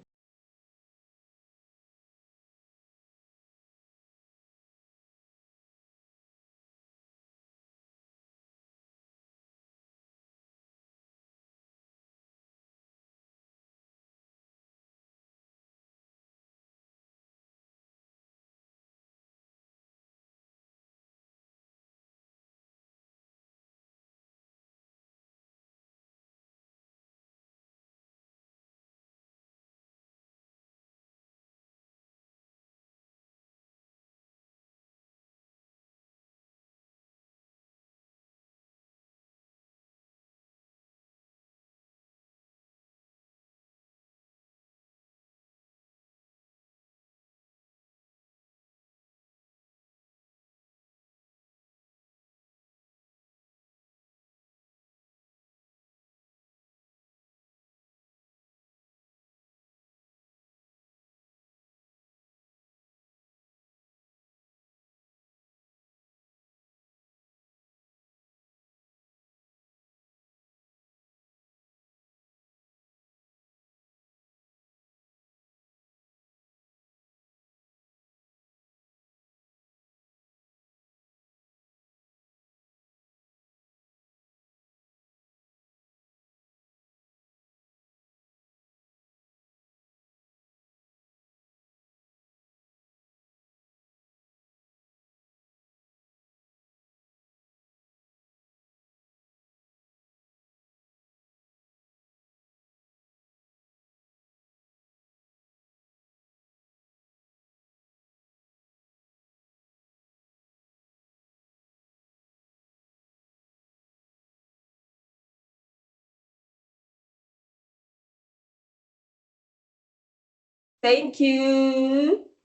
Thank you.